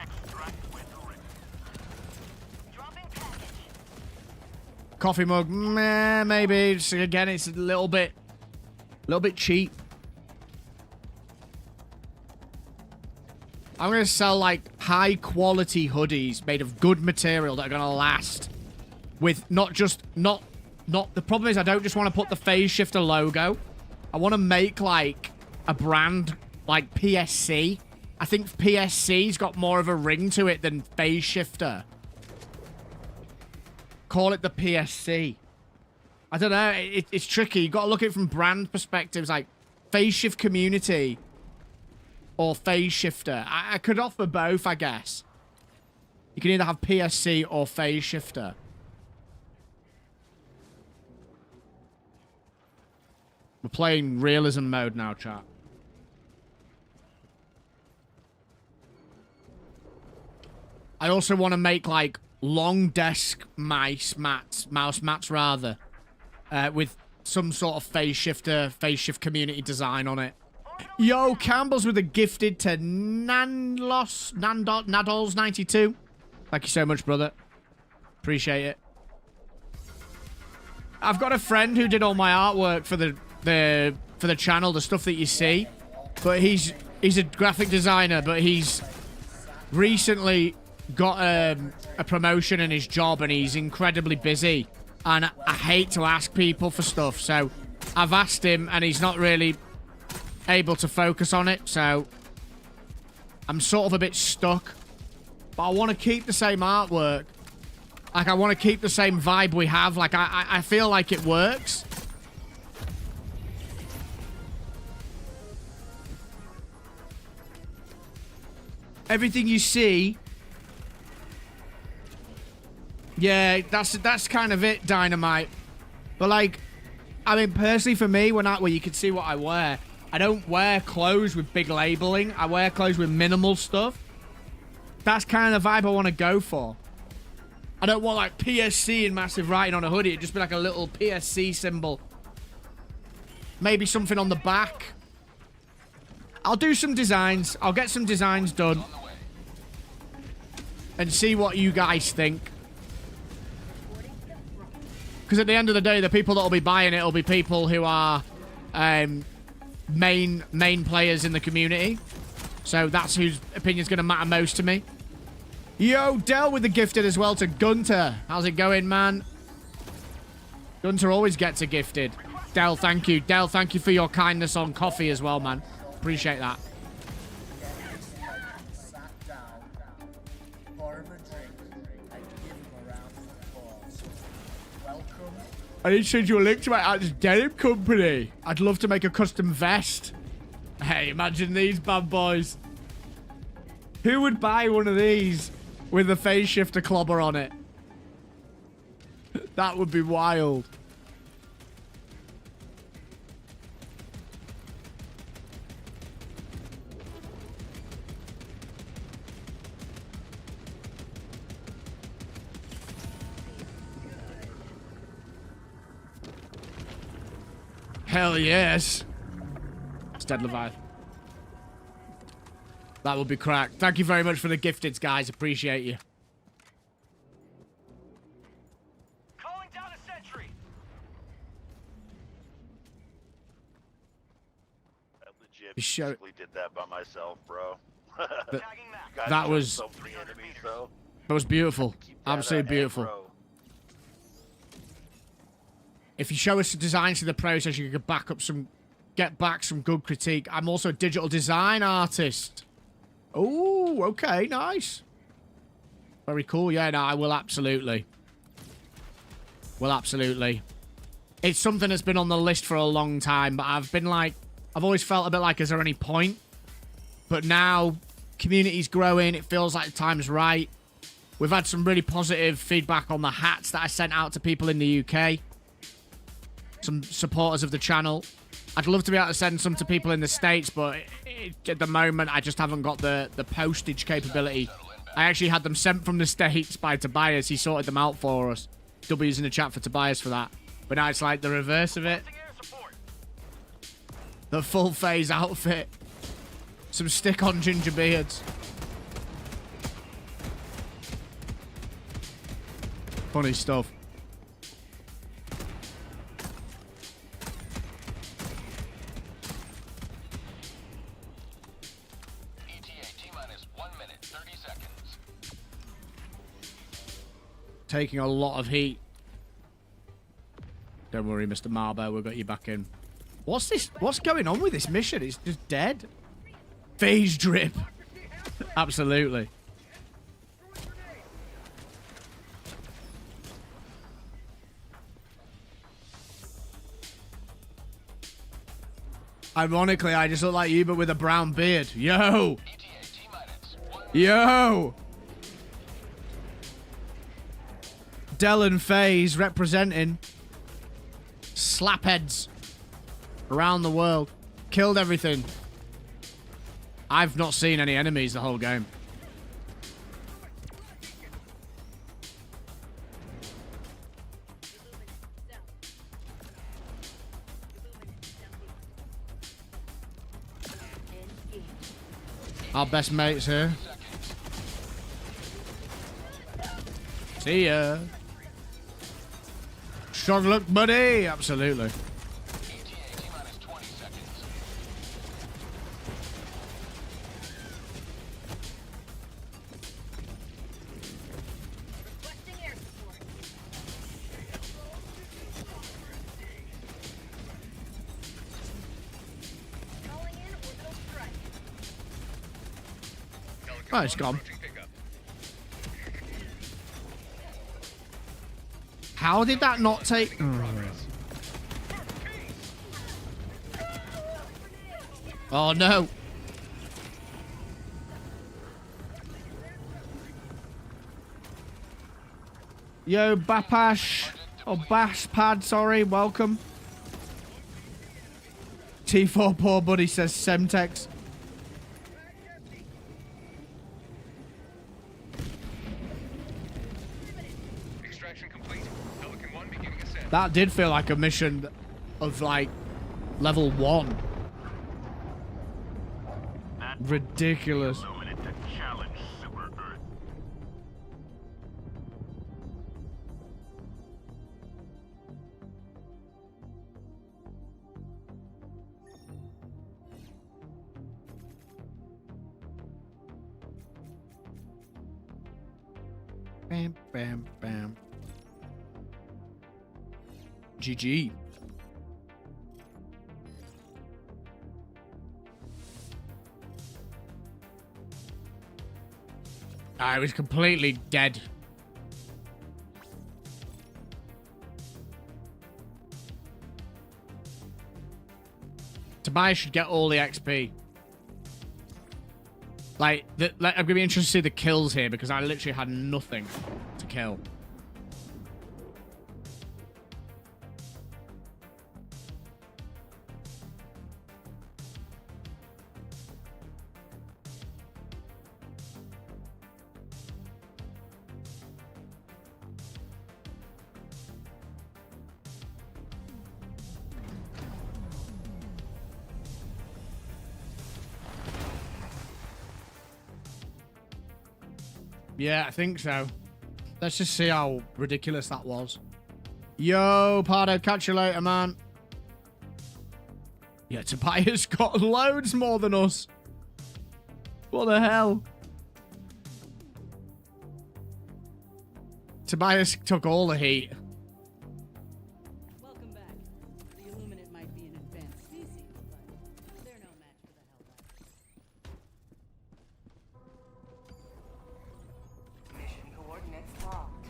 Extract when ready. Dropping package. Coffee mug, meh, maybe. Just, again, it's a little bit cheap. I'm going to sell, like, high-quality hoodies made of good material that are going to last. With not just... Not... The problem is I don't just want to put the phase shifter logo. I want to make, like, a brand like PSC. I think PSC's got more of a ring to it than phase shifter. Call it the PSC. I don't know. It's tricky. You got to look at it from brand perspectives, like phase shift community or phase shifter. I could offer both, I guess. You can either have PSC or phase shifter. We're playing realism mode now, chat. I also want to make like long desk mouse mats rather. With some sort of phase shift community design on it. Yo, Campbell's with a gifted to Nadols92. Thank you so much, brother. Appreciate it. I've got a friend who did all my artwork for the channel, the stuff that you see. But he's a graphic designer, but he's recently got a promotion in his job and he's incredibly busy. And I hate to ask people for stuff, so I've asked him and he's not really able to focus on it, so I'm sort of a bit stuck. But I want to keep the same artwork. Like, I want to keep the same vibe we have. Like, I feel like it works. Everything you see... Yeah, that's kind of it, Dynamite. But, like, I mean, personally for me, well, you can see what I wear. I don't wear clothes with big labeling. I wear clothes with minimal stuff. That's kind of the vibe I want to go for. I don't want, like, PSC in massive writing on a hoodie. It'd just be like a little PSC symbol. Maybe something on the back. I'll do some designs. I'll get some designs done. And see what you guys think. Because at the end of the day, the people that will be buying it will be people who are main players in the community. So that's whose opinion's going to matter most to me. Yo, Del with the gifted as well to Gunter. How's it going, man? Gunter always gets a gifted. Del, thank you. Del, thank you for your kindness on coffee as well, man. Appreciate that. Sat down, pour him a drink, and give him a round of applause. Welcome. I need to send you a link to my Alex Denim company. I'd love to make a custom vest. Hey, imagine these bad boys. Who would buy one of these with a phase shifter clobber on it? That would be wild. Hell yes. It's dead Leviathan. That would be cracked. Thank you very much for the gifteds, guys. Appreciate you. Calling down a You show- basically did that by myself, bro. The- You guys that killed was- so many enemies, though. That was beautiful. Keep that Absolutely up, beautiful. bro. If you show us the designs to the process, you could get back some good critique. I'm also a digital design artist. Oh, okay, nice. Very cool. Yeah, no, I will absolutely. Will absolutely. It's something that's been on the list for a long time, but I've always felt a bit like, is there any point? But now, community's growing. It feels like the time's right. We've had some really positive feedback on the hats that I sent out to people in the UK. Some supporters of the channel. I'd love to be able to send some to people in the States, but at the moment, I just haven't got the postage capability. I actually had them sent from the States by Tobias. He sorted them out for us. W's in the chat for Tobias for that. But now it's like the reverse of it. The full phase outfit. Some stick-on ginger beards. Funny stuff. ETA T-minus 1 minute, 30 seconds. Taking a lot of heat. Don't worry, Mr. Marbo, we've got you back in. What's this? What's going on with this mission? It's just dead. Phase drip. Absolutely. Ironically, I just look like you, but with a brown beard. Yo! ETA T-minus 1 Yo! Del and FaZe representing slapheads around the world. Killed everything. I've not seen any enemies the whole game. Our best mates here. See ya. Strong luck, buddy. Absolutely. ETA T-minus 20 seconds. Requesting air support. Calling in orbital strike. Oh, it's gone. How did that not take... Oh, no. Yo, Bapash. Or Bashpad, sorry. Welcome. T4 poor buddy says Semtex. Extraction complete. Pelican 1 beginning ascent. That did feel like a mission of, like, level 1. Ridiculous. Illuminate to challenge Super Earth. Bam, bam, bam. GG. I was completely dead. Tobias should get all the XP. Like, I'm going to be interested to see the kills here because I literally had nothing to kill. Yeah, I think so. Let's just see how ridiculous that was. Yo, Pardo, catch you later, man. Yeah, Tobias got loads more than us. What the hell? Tobias took all the heat. Welcome back. The Illuminate might be an advanced species, but they're no match for the Helldivers. Mission coordinates locked.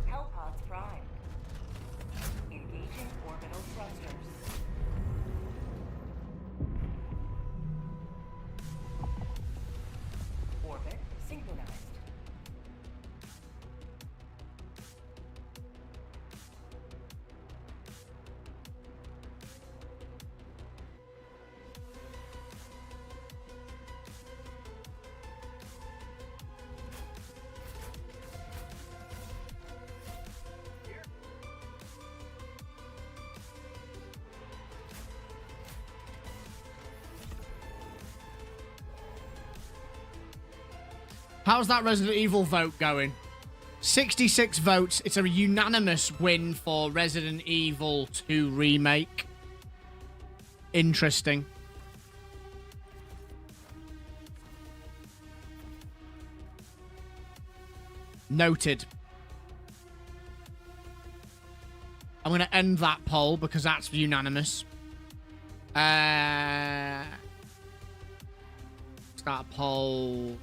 Hellpods prime. Engaging orbital thrusters. Orbit synchronized. How's that Resident Evil vote going? 66 votes. It's a unanimous win for Resident Evil 2 Remake. Interesting. Noted. I'm going to end that poll because that's unanimous. Start poll.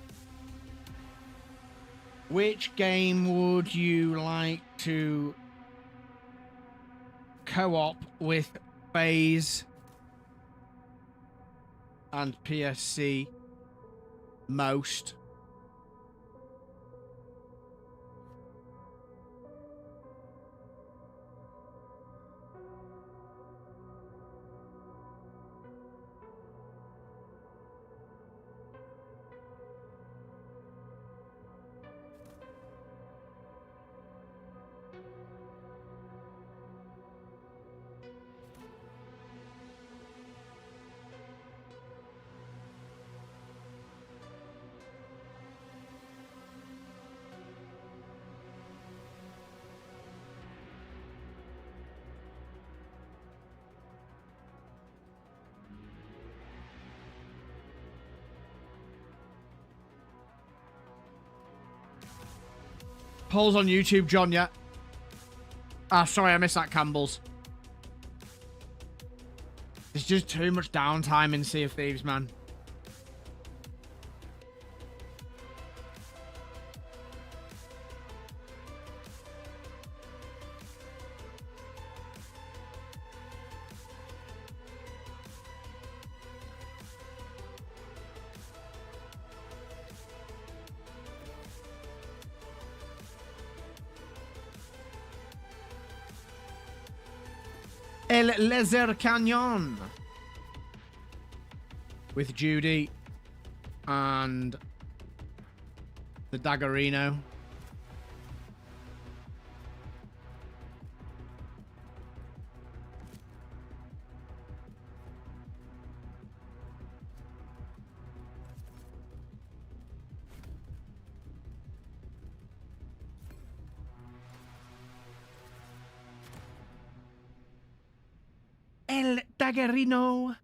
Which game would you like to co-op with FaZe and PSC most? Polls on YouTube, John, yeah. Ah, sorry, I missed that, Campbell's. There's just too much downtime in Sea of Thieves, man. El Laser Canyon with Judy and the Daggerino. El Daggerino.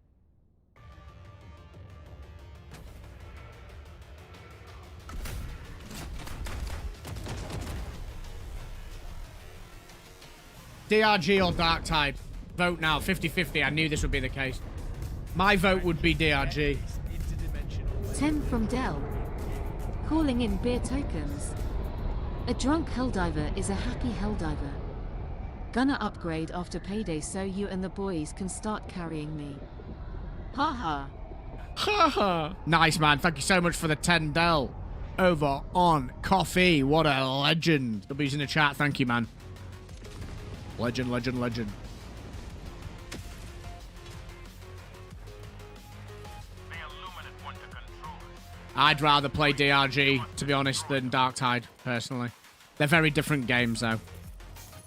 DRG or Dark Tide? Vote now. 50-50. I knew this would be the case. My vote would be DRG. 10 from Dell. Calling in beer tokens. A drunk Helldiver is a happy Helldiver. Gonna upgrade after payday so you and the boys can start carrying me. Haha. Haha. Nice, man. Thank you so much for the 10 Dell. Over on Coffee. What a legend. W's in the chat. Thank you, man. Legend, legend, legend. The Illuminate want to control us. I'd rather play DRG, to be honest, than Dark Tide, personally. They're very different games, though.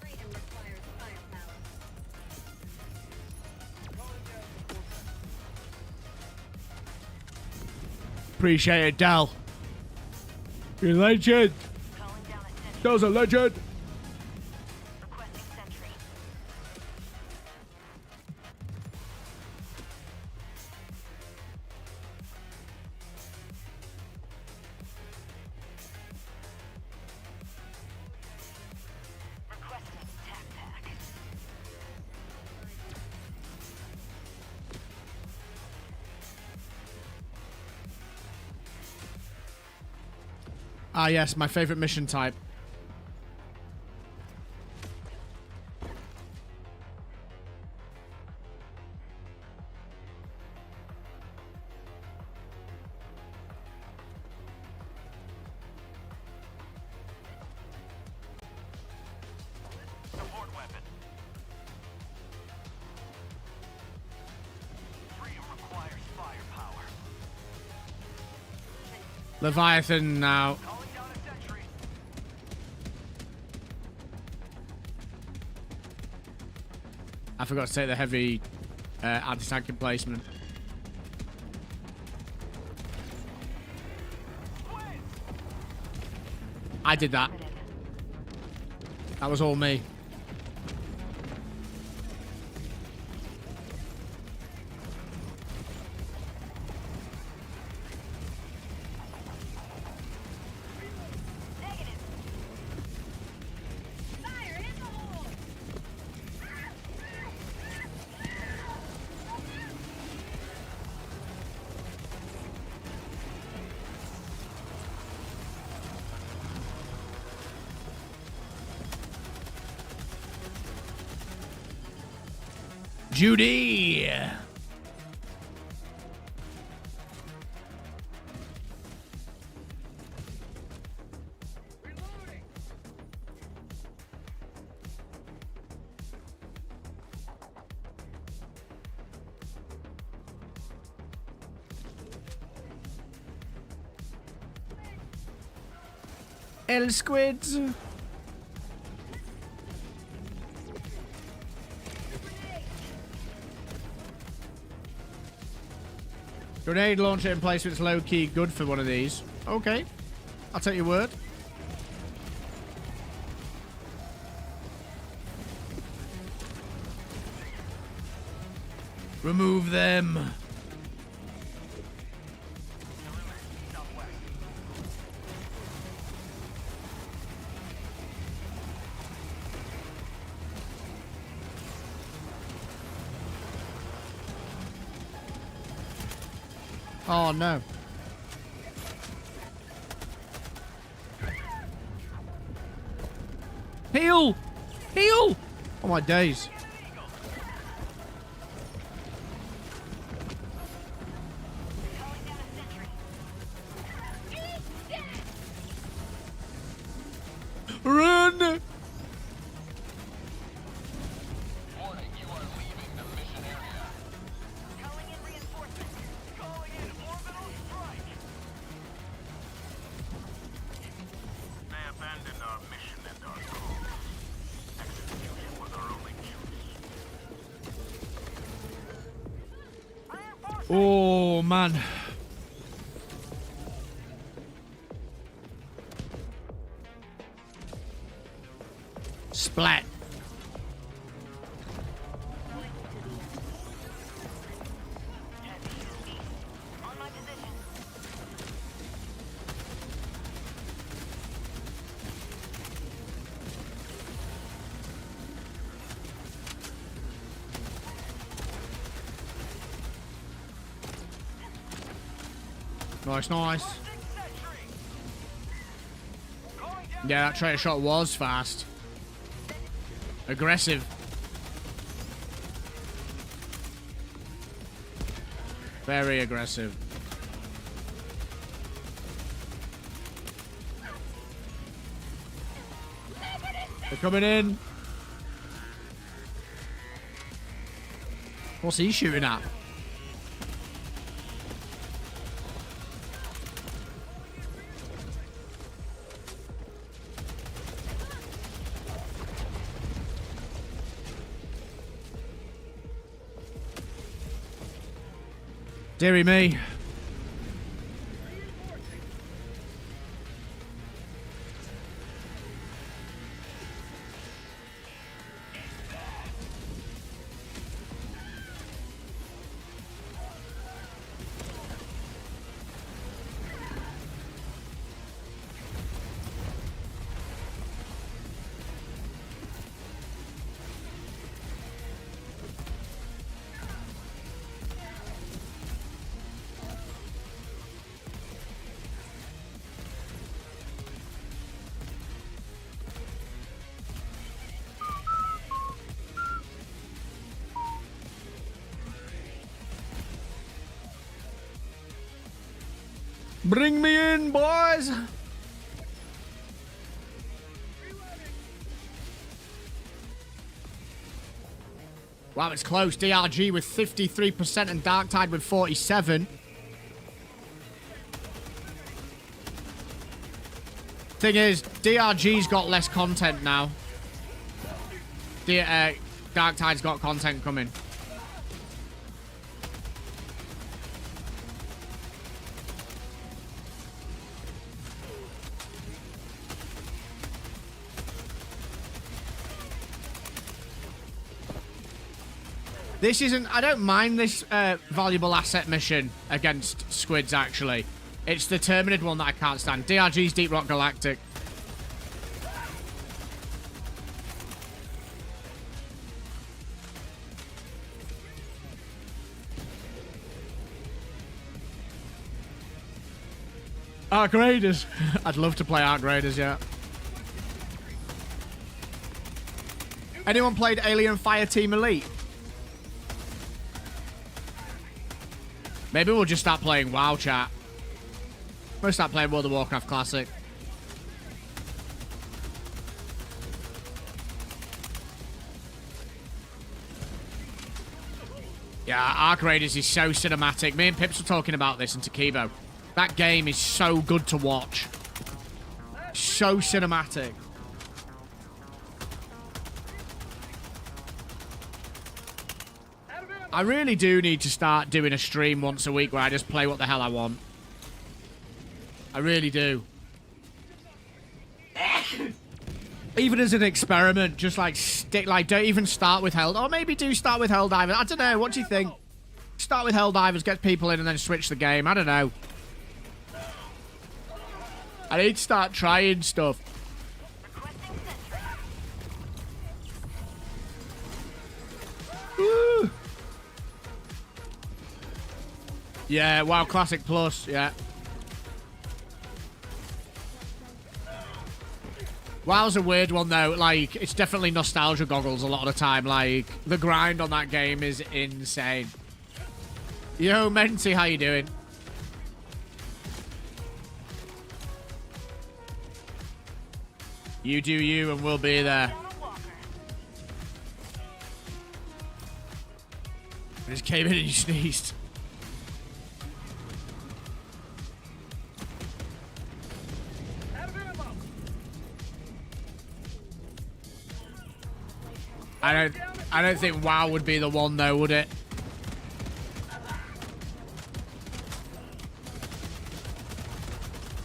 Freedom requires firepower. Appreciate it, Dell. You're a legend. Calling down a sentry. Dell's a legend. Requesting sentry. Ah, yes, my favorite mission type. Support weapon. Freedom requires firepower. Leviathan now. Calling down a sentry. I forgot to take the heavy anti-tank emplacement. I did that. That was all me. Fire in the hole! Judy! El squids. Grenade launcher emplacement's low key good for one of these. Okay. I'll take your word. Remove them. Oh no. Heal! Heal! Oh my days. Run! Warning, you are leaving the mission area. Calling in reinforcements. Calling in orbital strike. They abandoned our mission and our cause. Execution was our only choice. Oh man. Splat. On my position. Nice, nice. Yeah, that traitor shot was fast. Aggressive. Very aggressive. They're coming in. What's he shooting at? Deary me. Bring me in, boys. Wow, it's close. DRG with 53% and Darktide with 47%. Thing is, DRG's got less content now. Darktide's got content coming. This isn't... I don't mind this valuable asset mission against squids, actually. It's the Terminid one that I can't stand. DRG's Deep Rock Galactic. Arc Raiders. I'd love to play Arc Raiders, yeah. Anyone played Alien Fireteam Elite? Maybe we'll just start playing WoW, chat. We'll start playing World of Warcraft Classic. Yeah, Arc Raiders is so cinematic. Me and Pips were talking about this in Takibo. That game is so good to watch. So cinematic. I really do need to start doing a stream once a week where I just play what the hell I want. I really do. Even as an experiment, just like don't even start with Hell. Or maybe do start with Helldivers. I don't know. What do you think? Start with Helldivers, get people in, and then switch the game. I don't know. I need to start trying stuff. Woo. Yeah, WoW Classic Plus, yeah. WoW's a weird one, though. Like, it's definitely nostalgia goggles a lot of the time. Like, the grind on that game is insane. Yo, Menti, how you doing? You do you, and we'll be there. I just came in and you sneezed. I don't think WoW would be the one though, would it?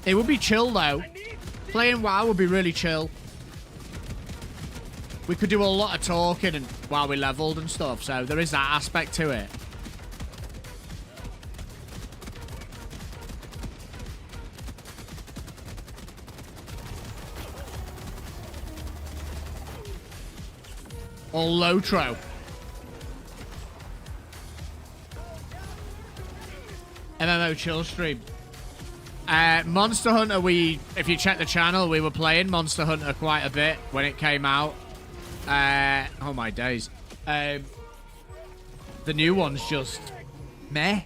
It would be chill though. Playing WoW would be really chill. We could do a lot of talking and while we leveled and stuff, so there is that aspect to it. Or Lotro. MMO chill stream. Monster Hunter, if you check the channel, we were playing Monster Hunter quite a bit when it came out. Oh my days. The new one's just meh.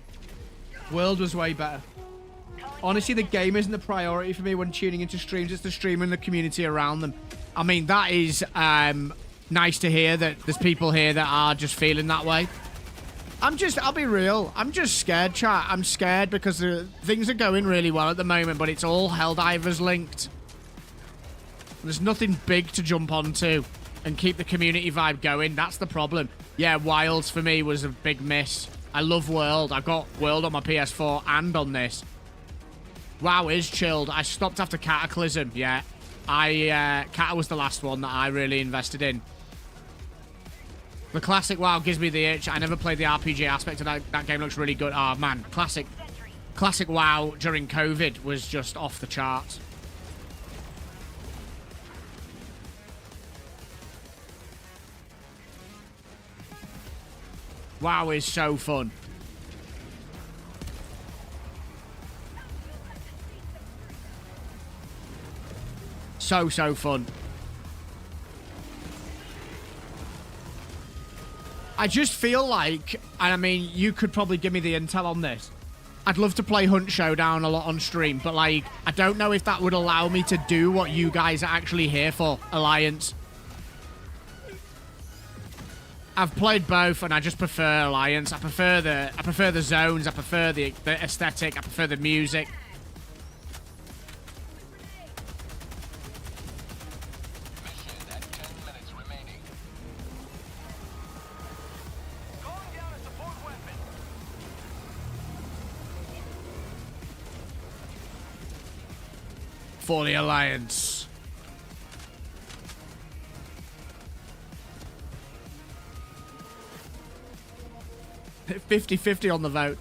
World was way better. Honestly, the game isn't the priority for me when tuning into streams. It's the streamer and the community around them. I mean, that is nice to hear that there's people here that are just feeling that way. I'll be real. I'm just scared, chat. I'm scared because things are going really well at the moment, but it's all Helldivers linked. There's nothing big to jump onto and keep the community vibe going. That's the problem. Yeah, Wilds for me was a big miss. I love World. I've got World on my PS4 and on this. WoW is chilled. I stopped after Cataclysm, yeah. Cata was the last one that I really invested in. The classic WoW gives me the itch. I never played the RPG aspect of that. That game looks really good. Oh, man. Classic WoW during COVID was just off the charts. WoW is so fun. So fun. I just feel like, and I mean, you could probably give me the intel on this. I'd love to play Hunt Showdown a lot on stream, but like, I don't know if that would allow me to do what you guys are actually here for, Alliance. I've played both, and I just prefer Alliance. I prefer the zones. I prefer the aesthetic. I prefer the music. Mission at 10 minutes remaining. Calling down a support weapon. For the Alliance. 50-50 on the vote.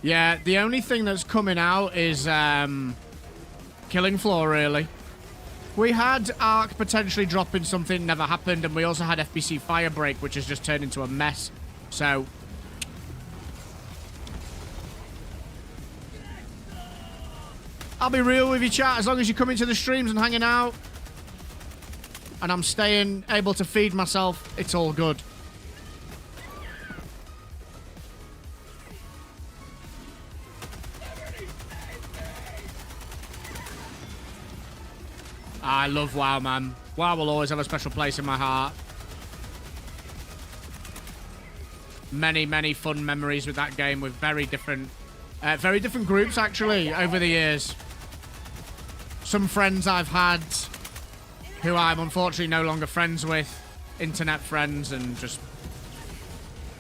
Yeah, the only thing that's coming out is Killing Floor, really. We had Ark potentially dropping something, never happened, and we also had FBC Firebreak, which has just turned into a mess. So... I'll be real with you, chat. As long as you're coming to the streams and hanging out, and I'm staying able to feed myself, it's all good. I love WoW, man. WoW will always have a special place in my heart. Many, many fun memories with that game with very different groups, actually, over the years. Some friends I've had who I'm unfortunately no longer friends with. Internet friends, and just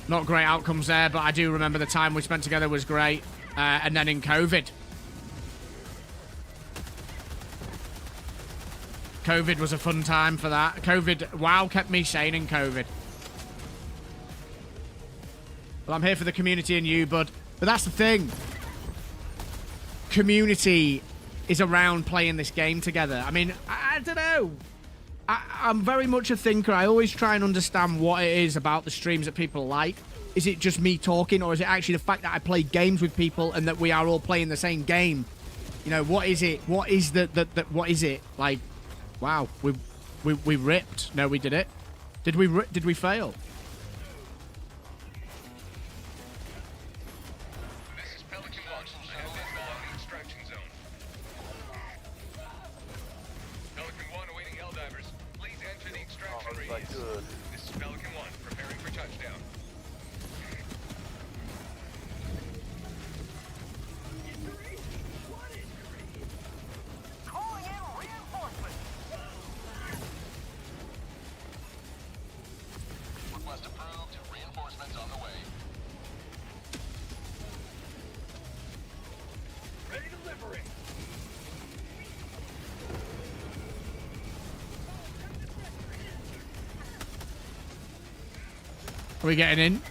not great outcomes there, but I do remember the time we spent together was great. And then in COVID. COVID was a fun time for that. WoW kept me sane in COVID. Well, I'm here for the community and you, bud. But that's the thing. Community is around playing this game together. I mean, I don't know. I'm very much a thinker. I always try and understand what it is about the streams that people like. Is it just me talking, or is it actually the fact that I play games with people and that we are all playing the same game? You know, what is it? What is what is it? Like, wow, we ripped. No, we did it. Did we fail? This is Pelican 1. I have been below the extraction zone. Pelican 1 awaiting Helldivers. Please enter the extraction radius. This is Pelican 1, preparing for touchdown. Calling in reinforcements. Request approved. Reinforcements on the way. Ready to liberate. Are we getting in?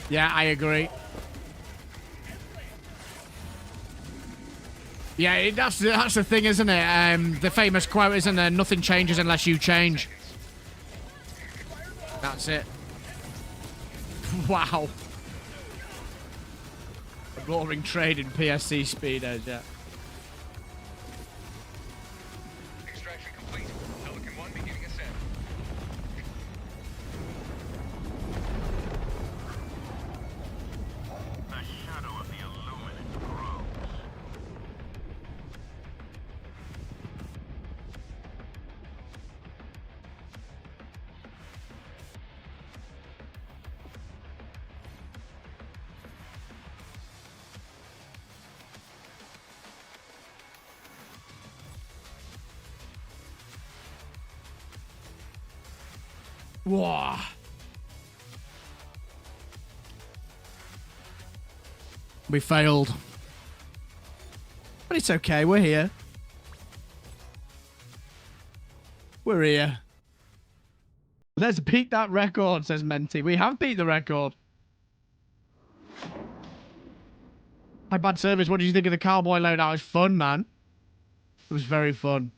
Yeah, I agree. Yeah, that's the thing, isn't it? The famous quote, isn't there? Nothing changes unless you change. That's it. Wow. A roaring trade in PSC speeders, yeah. Extraction complete. Pelican 1 beginning ascent. The shadow of the Illuminate grows. Whoa. We failed. But it's okay, we're here. We're here. Let's beat that record, says Menti. We have beat the record. My bad service, what did you think of the cowboy loadout? It was fun, man. It was very fun.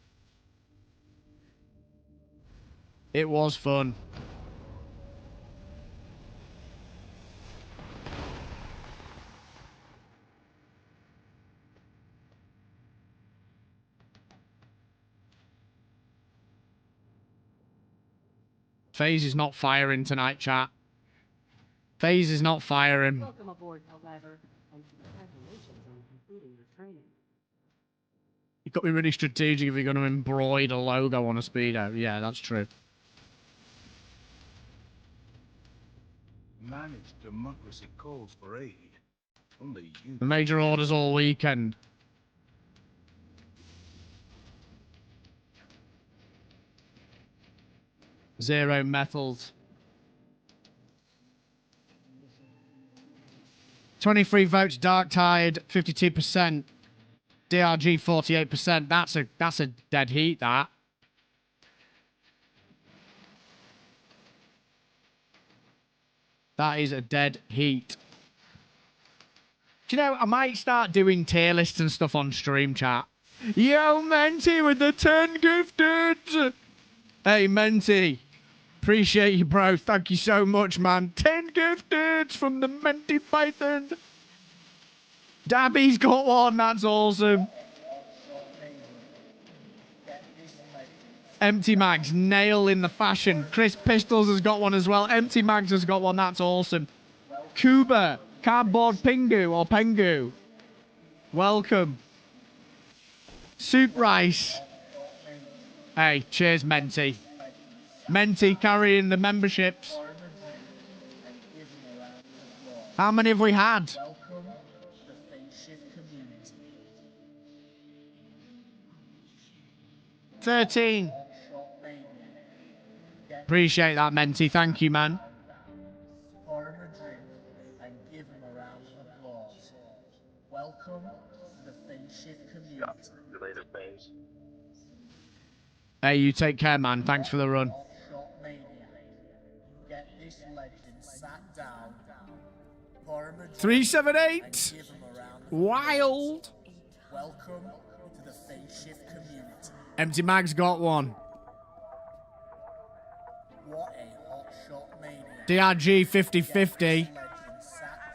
It was fun. FaZe is not firing tonight, chat. FaZe is not firing. Welcome aboard, Helldiver, and congratulations on completing your training. You got to be really strategic if you're going to embroider a logo on a speedo. Yeah, that's true. Managed democracy calls for aid. Only you. The major orders all weekend. Zero metals. 23 votes, Dark Tide, 52%. DRG, 48%. That's a dead heat, that. That is a dead heat. Do you know, I might start doing tier lists and stuff on stream chat. Yo, Menti with the 10 gifted. Hey, Menti. Appreciate you, bro. Thank you so much, man. 10 gifted from the Menti Python. Dabby's got one. That's awesome. Empty Mags, nail in the fashion. Chris Pistols has got one as well. Empty Mags has got one. That's awesome. Kuba, Cardboard Pingu or Pengu. Welcome. Soup Rice. Hey, cheers, Menti. Menti carrying the memberships. How many have we had? 13. Appreciate that, Menti. Thank you, man. Pour him a drink and give him a round of applause. Welcome to the Finshift community. Hey, you take care, man. Thanks for the run. Shot Mania. Get this legend sat down. Pour him a drink 378. and give him a round of Wild. welcome to the Finshift community. Empty Mag's got one. What a hot shot mania. DRG 50-50.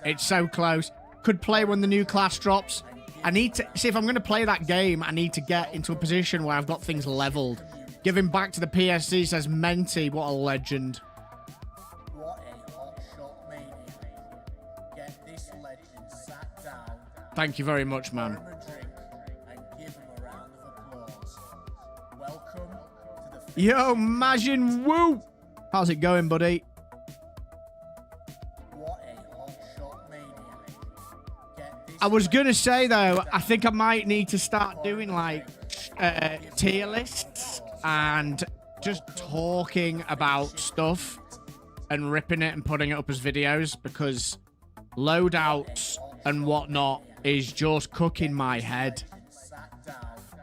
It's so close. Could play when the new class drops. I need to... See, if I'm going to play that game, I need to get into a position where I've got things leveled. Giving back to the PSC says Menti. What a legend. What a hot shot mania. Get this legend sat down. Thank you very much, man. Pour him a drink and give him a round of applause. Welcome to the Yo, Majin Woo. How's it going, buddy? What a hot shot mania. Get this I was going to say, though, I think I might need to start doing, like, tier lists and just talking about stuff and ripping it and putting it up as videos, because loadouts and whatnot is just cooking my head.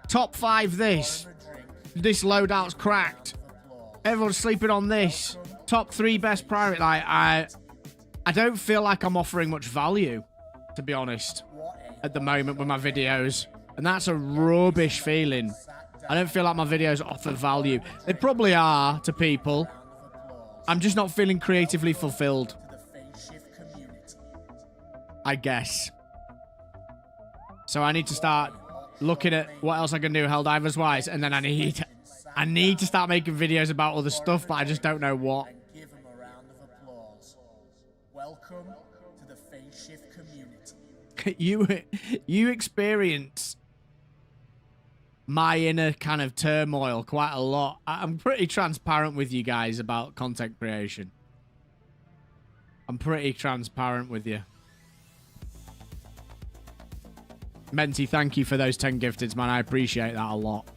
Top 5 this. This loadout's cracked. Everyone's sleeping on this. Top 3 best private. Like, I don't feel like I'm offering much value, to be honest, at the moment with my videos. And that's a rubbish feeling. I don't feel like my videos offer value. They probably are to people. I'm just not feeling creatively fulfilled, I guess. So I need to start looking at what else I can do Helldivers wise, and then I need to start making videos about other stuff, but I just don't know what. give him a round of applause. Welcome to the Finshift community. You experience my inner kind of turmoil quite a lot. I'm pretty transparent with you guys about content creation. I'm pretty transparent with you. Menti, thank you for those 10 gifteds, man. I appreciate that a lot.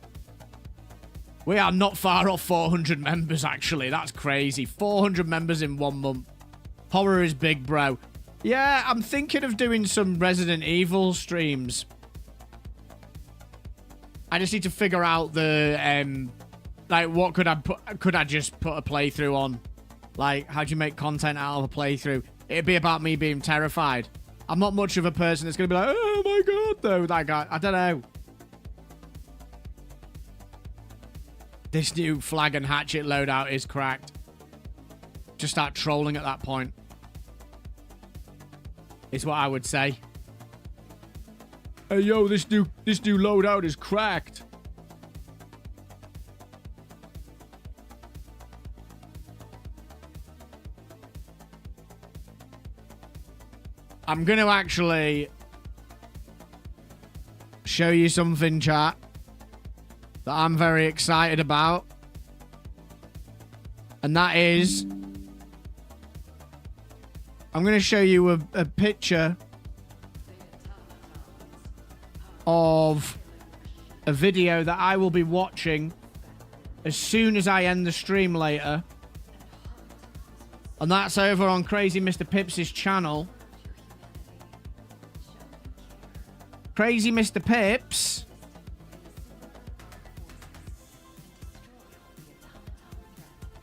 We are not far off 400 members, actually. That's crazy. 400 members in 1 month. Horror is big, bro. Yeah, I'm thinking of doing some Resident Evil streams. I just need to figure out the, like, what could I just put a playthrough on? Like, how do you make content out of a playthrough? It'd be about me being terrified. I'm not much of a person that's going to be like, oh my god, though, that guy. I don't know. This new flag and hatchet loadout is cracked. Just start trolling at that point. Is what I would say. Hey, yo, this new loadout is cracked. I'm going to actually show you something, chat, that I'm very excited about. And that is, I'm going to show you a picture of a video that I will be watching as soon as I end the stream later. And that's over on Crazy Mr. Pips' channel. Crazy Mr. Pips.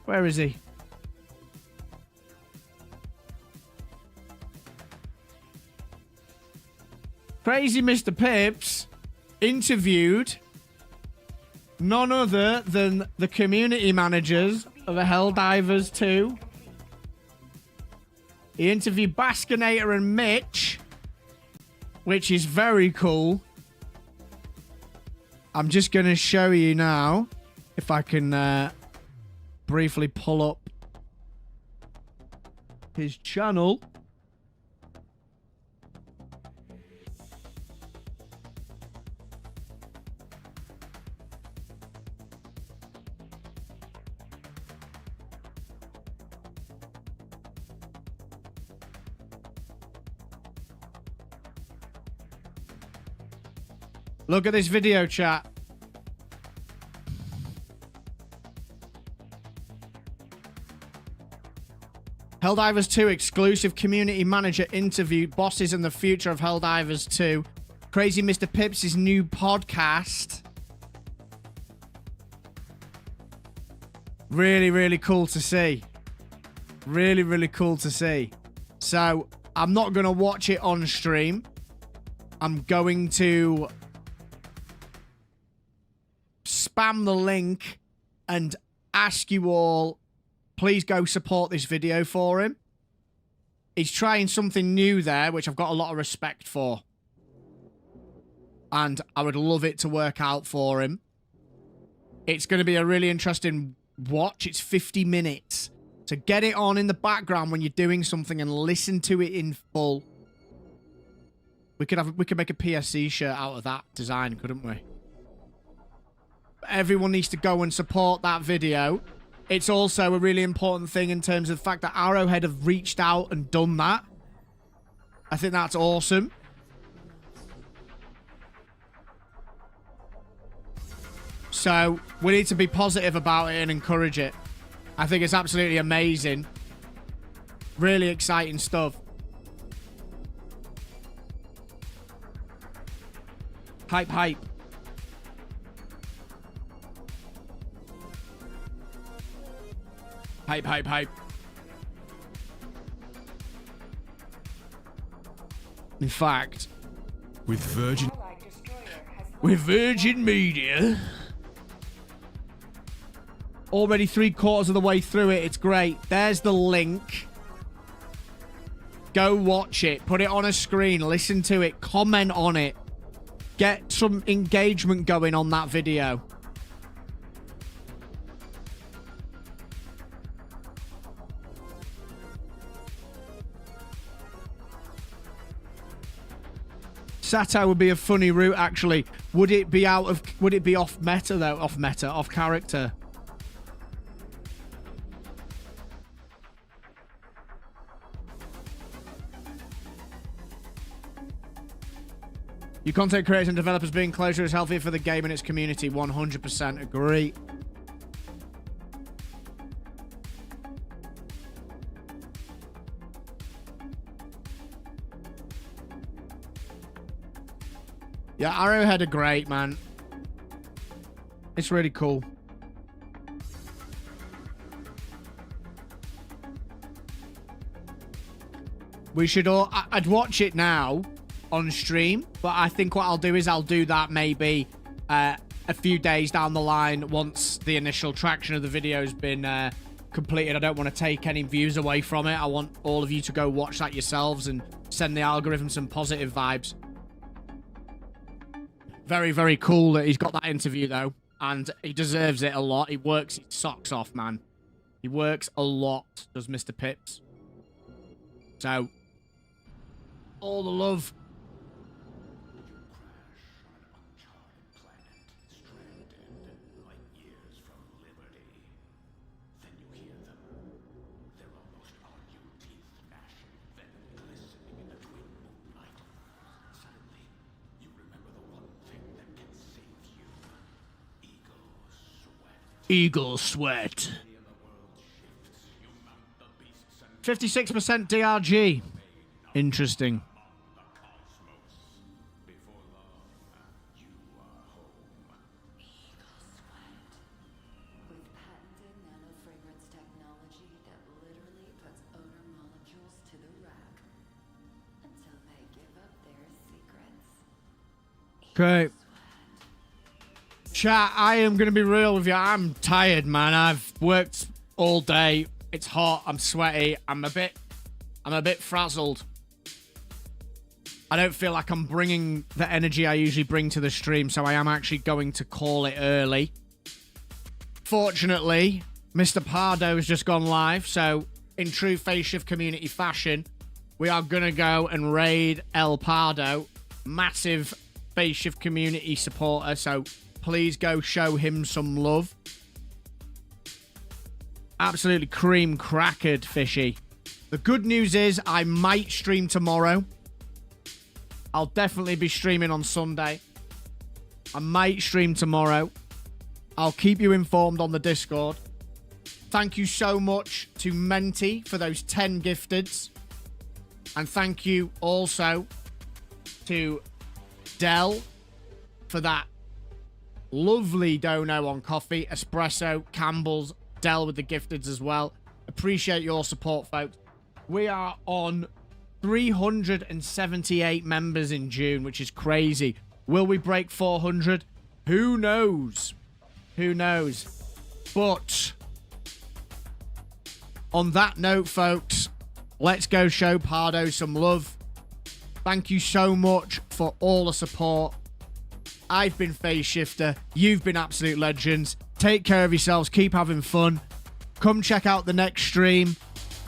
Where is he? Crazy Mr. Pips interviewed none other than the community managers of the Helldivers 2. He interviewed Baskinator and Mitch, which is very cool. I'm just going to show you now, if I can briefly pull up his channel. Look at this video, chat. Helldivers 2 exclusive community manager interview, bosses and the future of Helldivers 2. Crazy Mr. Pips' new podcast. Really, really cool to see. Really, really cool to see. So, I'm not going to watch it on stream. I'm going to spam the link and ask you all, please go support this video for him. He's trying something new there, which I've got a lot of respect for. And I would love it to work out for him. It's going to be a really interesting watch. It's 50 minutes. So get it on in the background when you're doing something and listen to it in full. We could make a PSC shirt out of that design, couldn't we? Everyone needs to go and support that video. It's also a really important thing in terms of the fact that Arrowhead have reached out and done that. I think that's awesome. So, we need to be positive about it and encourage it. I think it's absolutely amazing. Really exciting stuff. Hype, hype. Hype, hype, hype. In fact, with Virgin Media, already 3/4 of the way through it. It's great. There's the link. Go watch it. Put it on a screen. Listen to it. Comment on it. Get some engagement going on that video. Satire would be a funny route, actually. Would it be off meta though? Off character. Your content creators and developers being closer is healthy for the game and its community. 100% agree. Yeah, Arrowhead are great, man. It's really cool. We should all... I'd watch it now on stream, but I think what I'll do is I'll do that maybe a few days down the line once the initial traction of the video has been completed. I don't want to take any views away from it. I want all of you to go watch that yourselves and send the algorithm some positive vibes. Very, very cool that he's got that interview, though. And he deserves it a lot. He works his socks off, man. He works a lot, does Mr. Pips. So, all the love. Eagle sweat. 56% DRG. Interesting. With patented nanofragrance technology that literally puts odor molecules to the rack until they give up their secrets. Okay. Chat, I am going to be real with you. I'm tired, man. I've worked all day. It's hot. I'm sweaty. I'm a bit frazzled. I don't feel like I'm bringing the energy I usually bring to the stream, so I am actually going to call it early. Fortunately, Mr. Pardo has just gone live, so in true Face Shift community fashion, we are going to go and raid El Pardo. Massive Face Shift community supporter, so please go show him some love. Absolutely cream crackered, Fishy. The good news is I might stream tomorrow. I'll definitely be streaming on Sunday. I might stream tomorrow. I'll keep you informed on the Discord. Thank you so much to Menti for those 10 gifteds. And thank you also to Dell for that lovely dono on coffee. Espresso, Campbell's, Dell with the gifteds as well. Appreciate your support, folks. We are on 378 members in June, which is crazy. Will we break 400? Who knows? Who knows? But on that note, folks, let's go show Pardo some love. Thank you so much for all the support. I've been Face Shifter. You've been absolute legends. Take care of yourselves. Keep having fun. Come check out the next stream.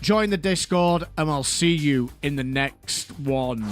Join the Discord, and I'll see you in the next one.